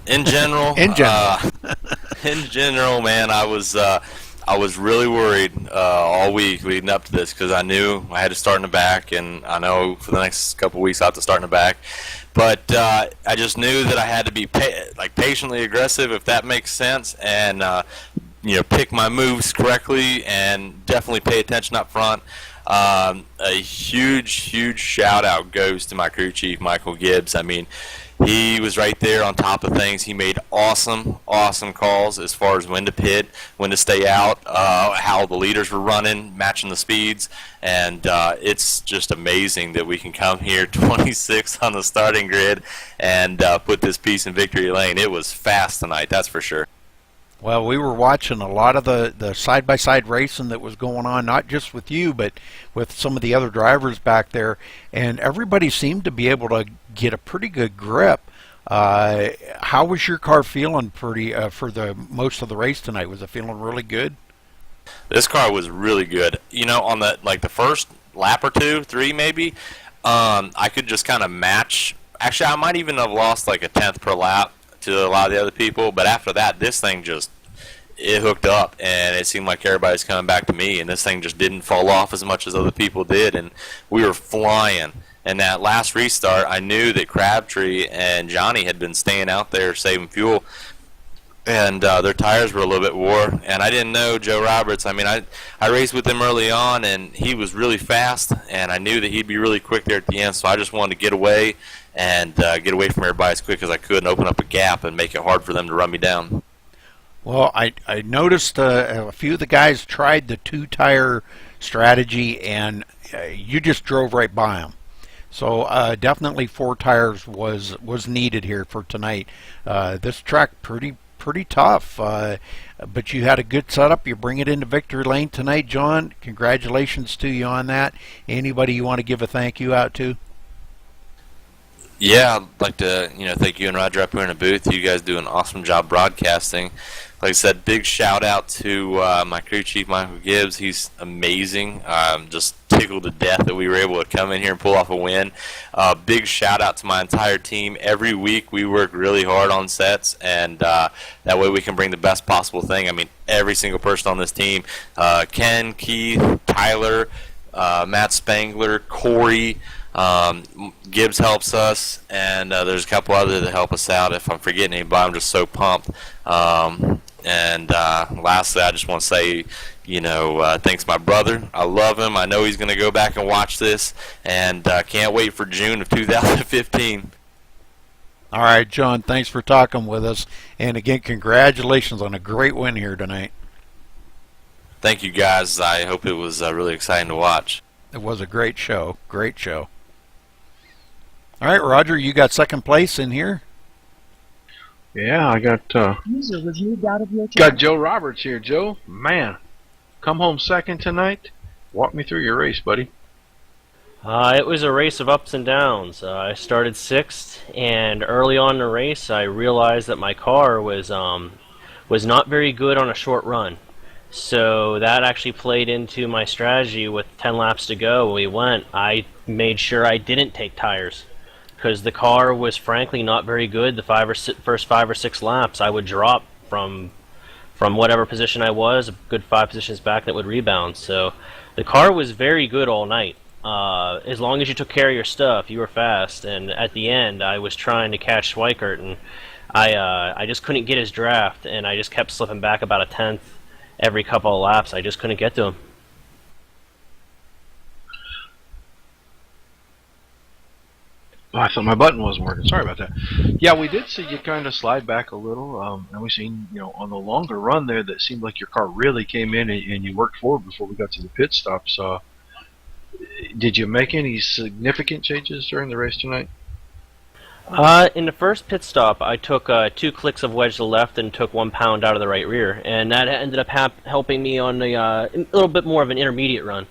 In general, in general, man, I was really worried all week leading up to this, because I knew I had to start in the back, and I know for the next couple of weeks I have to start in the back. But I just knew that I had to be patiently aggressive, if that makes sense, and you know, pick my moves correctly, and definitely pay attention up front. A huge shout out goes to my crew chief, Michael Gibbs. I mean, he was right there on top of things. He made awesome calls as far as when to pit, when to stay out, how the leaders were running, matching the speeds, and it's just amazing that we can come here 26th on the starting grid and put this piece in victory lane. It was fast tonight, that's for sure. Well, we were watching a lot of the side-by-side racing that was going on, not just with you, but with some of the other drivers back there, and everybody seemed to be able to get a pretty good grip. How was your car feeling for the most of the race tonight? Was it feeling really good? This car was really good. You know, on the first lap or two, three maybe, I could just kind of match. Actually, I might even have lost like a tenth per lap to a lot of the other people. But after that, this thing it hooked up, and it seemed like everybody's coming back to me, and this thing just didn't fall off as much as other people did, and we were flying. And that last restart, I knew that Crabtree and Johnny had been staying out there saving fuel, and their tires were a little bit wore. And I didn't know Joe Roberts. I mean, I raced with him early on, and he was really fast, and I knew that he'd be really quick there at the end, so I just wanted to get away and get away from everybody as quick as I could and open up a gap and make it hard for them to run me down. Well, I noticed a few of the guys tried the two-tire strategy, and you just drove right by them. So definitely 4 tires was needed here for tonight. This track pretty tough, but you had a good setup. You bring it into victory lane tonight, John. Congratulations to you on that. Anybody you want to give a thank you out to? Yeah, I'd like to thank you and Roger up here in the booth. You guys do an awesome job broadcasting. Like I said, big shout out to my crew chief, Michael Gibbs. He's amazing. Just tickled to death that we were able to come in here and pull off a win. Big shout out to my entire team. Every week we work really hard on sets, and that way we can bring the best possible thing. I mean, every single person on this team, Ken, Keith, Tyler, Matt Spangler, Corey, Gibbs helps us, and there's a couple others that help us out. If I'm forgetting anybody, I'm just so pumped. Lastly, I just want to say, thanks my brother. I love him. I know he's going to go back and watch this, and can't wait for June of 2015. All right, John, thanks for talking with us. And again, congratulations on a great win here tonight. Thank you, guys. I hope it was really exciting to watch. It was a great show. Great show. All right, Roger, you got second place in here? Yeah, I got User was moved out of your got channel. Joe Roberts here. Joe, man, come home second tonight. Walk me through your race, buddy. It was a race of ups and downs. I started 6th, and early on in the race, I realized that my car was not very good on a short run. So that actually played into my strategy. With 10 laps to go when we went, I made sure I didn't take tires, because the car was frankly not very good. The first 5 or 6 laps, I would drop from whatever position I was, a good 5 positions back, that would rebound. So the car was very good all night. As long as you took care of your stuff, you were fast. And at the end, I was trying to catch Schweikert, and I just couldn't get his draft, and I just kept slipping back about a tenth every couple of laps. I just couldn't get to him. Oh, I thought my button wasn't working. Sorry about that. Yeah, we did see you kind of slide back a little, and we seen, on the longer run there, that seemed like your car really came in and you worked forward before we got to the pit stops. Did you make any significant changes during the race tonight? In the first pit stop, I took 2 clicks of wedge to the left and took 1 pound out of the right rear, and that ended up helping me on a little bit more of an intermediate run.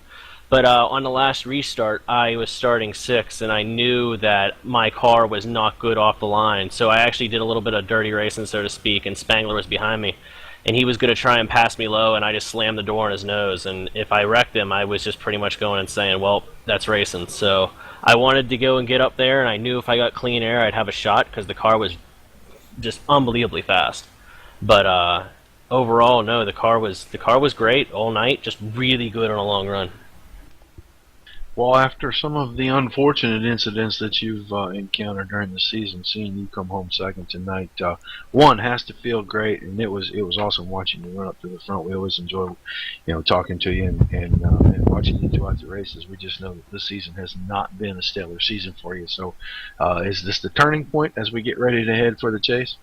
But on the last restart, I was starting 6th, and I knew that my car was not good off the line, so I actually did a little bit of dirty racing, so to speak, and Spangler was behind me. And he was going to try and pass me low, and I just slammed the door on his nose. And if I wrecked him, I was just pretty much going and saying, well, that's racing. So I wanted to go and get up there, and I knew if I got clean air, I'd have a shot, because the car was just unbelievably fast. But overall, no, the car was great all night, just really good on a long run. Well, after some of the unfortunate incidents that you've encountered during the season, seeing you come home second tonight, one, has to feel great, and it was awesome watching you run up to the front. We always enjoy, talking to you and watching you throughout the races. We just know that this season has not been a stellar season for you. So, is this the turning point as we get ready to head for the chase?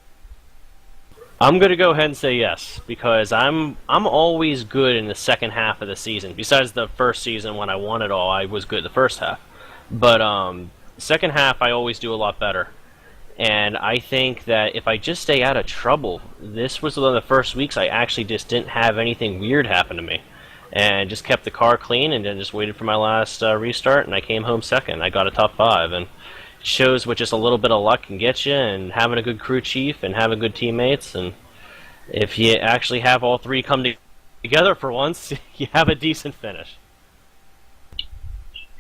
I'm going to go ahead and say yes, because I'm always good in the second half of the season. Besides the first season when I won it all, I was good the first half. But second half, I always do a lot better. And I think that if I just stay out of trouble, this was one of the first weeks I actually just didn't have anything weird happen to me. And just kept the car clean, and then just waited for my last restart, and I came home second. I got a top 5, and shows what just a little bit of luck can get you, and having a good crew chief and having good teammates. And if you actually have all 3 come together for once, you have a decent finish.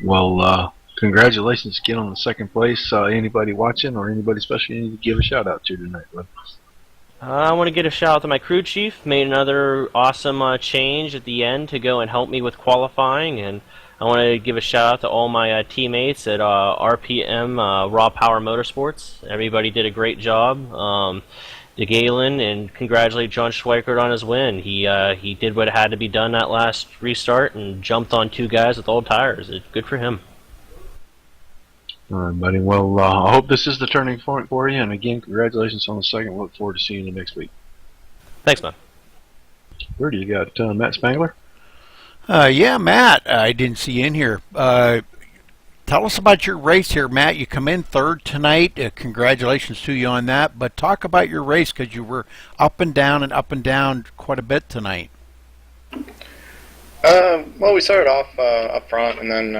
Well, congratulations again on the second place. Anybody watching or anybody special you need to give a shout out to tonight, bud? I want to get a shout out to my crew chief. Made another awesome change at the end to go and help me with qualifying, and I want to give a shout out to all my teammates at RPM Raw Power Motorsports. Everybody did a great job. To Galen, and congratulate John Schweikert on his win. He did what had to be done that last restart and jumped on 2 guys with old tires. Good for him. All right, buddy. Well, I hope this is the turning point for you, and again, congratulations on the second. Look forward to seeing you next week. Thanks, man. Where do you got Matt Spangler? Yeah, Matt, I didn't see you in here. Tell us about your race here, Matt. You come in third tonight. Congratulations to you on that. But talk about your race, because you were up and down quite a bit tonight. Well, we started off up front, and then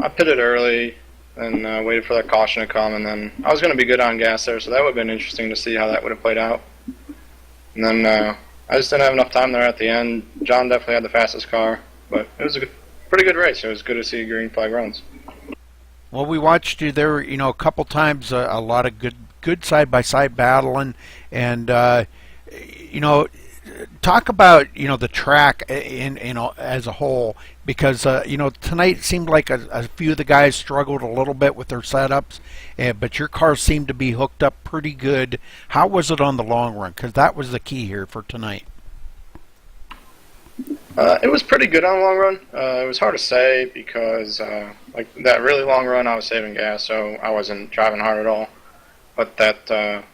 I pitted early and waited for the caution to come, and then I was going to be good on gas there, so that would have been interesting to see how that would have played out. And then I just didn't have enough time there at the end. John definitely had the fastest car, but it was a pretty good race. It was good to see green flag runs. Well, we watched you there, a couple times, a lot of good side-by-side battling, and, talk about, the track as a whole, because, tonight it seemed like a few of the guys struggled a little bit with their setups, but your car seemed to be hooked up pretty good. How was it on the long run? Because that was the key here for tonight. It was pretty good on the long run. It was hard to say because, like that really long run, I was saving gas, so I wasn't driving hard at all. But that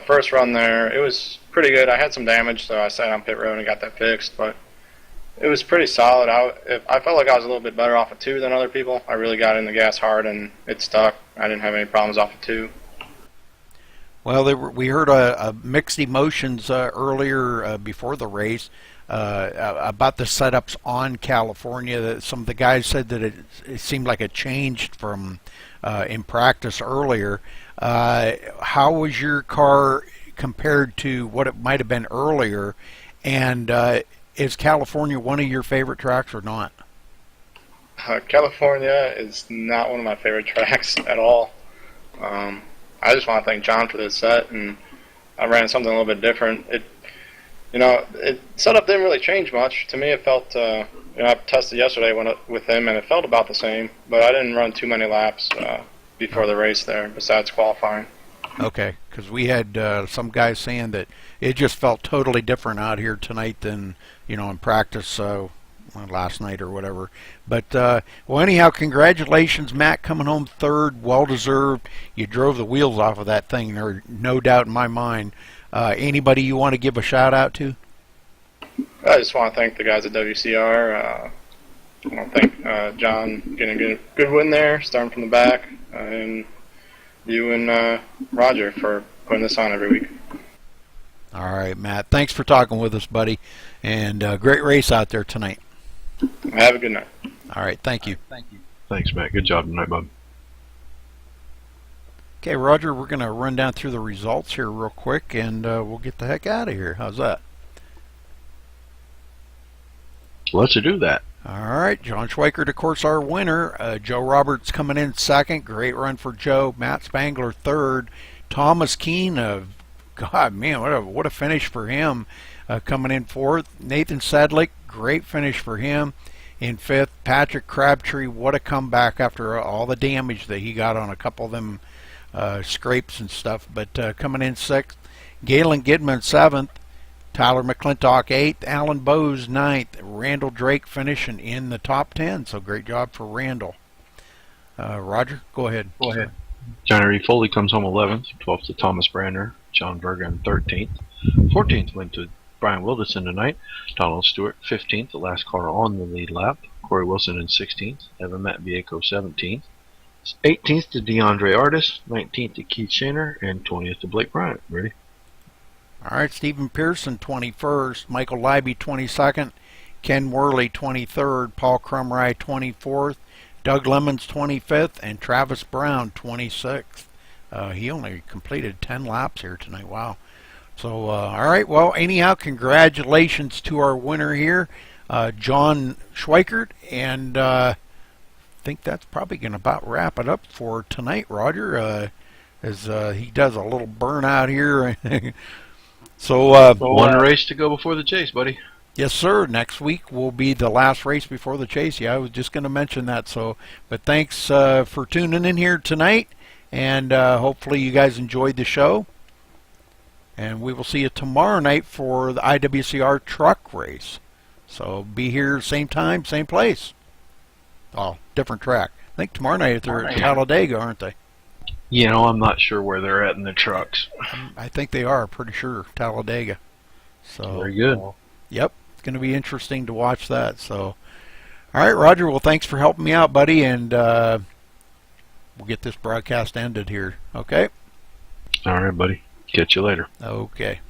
first run there, it was pretty good. I had some damage, so I sat on pit road and got that fixed. But it was pretty solid. I felt like I was a little bit better off of 2 than other people. I really got in the gas hard, and it stuck. I didn't have any problems off of 2. Well, we heard a mixed emotions earlier before the race. About the setups on California. That some of the guys said that it seemed like it changed from in practice earlier. How was your car compared to what it might have been earlier? And is California one of your favorite tracks or not? California is not one of my favorite tracks at all. I just want to thank John for this set, and I ran something a little bit different. Setup didn't really change much. To me, it felt, I tested yesterday with him, and it felt about the same, but I didn't run too many laps before the race there, besides qualifying. Okay, because we had some guys saying that it just felt totally different out here tonight than, in practice last night or whatever. But, well, anyhow, congratulations, Matt, coming home third, well-deserved. You drove the wheels off of that thing, there's no doubt in my mind. Anybody you want to give a shout out to? I just want to thank the guys at WCR. I want to thank John getting a good win there, starting from the back, and you and Roger for putting this on every week. All right, Matt. Thanks for talking with us, buddy, and great race out there tonight. Have a good night. All right, thank you. Thanks, Matt. Good job tonight, bud. Okay, Roger, we're going to run down through the results here real quick, and we'll get the heck out of here. How's that? Let's do that. All right, John Schweikert, of course, our winner. Joe Roberts coming in second. Great run for Joe. Matt Spangler third. Thomas Keene, God, man, what a finish for him, coming in fourth. Nathan Sedlick, great finish for him. In fifth, Patrick Crabtree, what a comeback after all the damage that he got on a couple of them scrapes and stuff. But coming in sixth, Galen Gidman seventh, Tyler McClintock eighth, Alan Bowes ninth, Randall Drake finishing in the top 10. So great job for Randall. Roger, go ahead. Johnny Reed Foley comes home 11th, 12th to Thomas Brander, John Bergen 13th, 14th went to Brian Wilderson tonight, Donald Stewart 15th, the last car on the lead lap, Corey Wilson in 16th, Evan Matt Vieco 17th, 18th to DeAndre Artis, 19th to Keith Shaner, and 20th to Blake Bryant. Ready? All right, Stephen Pearson 21st, Michael Leiby 22nd, Ken Worley 23rd, Paul Crumry 24th, Doug Lemons 25th, and Travis Brown 26th. He only completed 10 laps here tonight. Wow. So, all right. Well, anyhow, congratulations to our winner here, John Schweikert, and I think that's probably going to about wrap it up for tonight, Roger. As he does a little burnout here. So, one race to go before the chase, buddy. yes, sir. Next week will be the last race before the chase. Yeah, I was just going to mention that. So, but thanks for tuning in here tonight, and hopefully you guys enjoyed the show. And we will see you tomorrow night for the IWCR truck race. So be here same time, same place. Oh, different track. I think tomorrow night they're at Talladega, aren't they? You know, I'm not sure where they're at in the trucks. I think they are, pretty sure, Talladega. So very good. Yep, it's going to be interesting to watch that. So, all right, Roger. Well, thanks for helping me out, buddy, and we'll get this broadcast ended here. Okay. All right, buddy. Catch you later. Okay.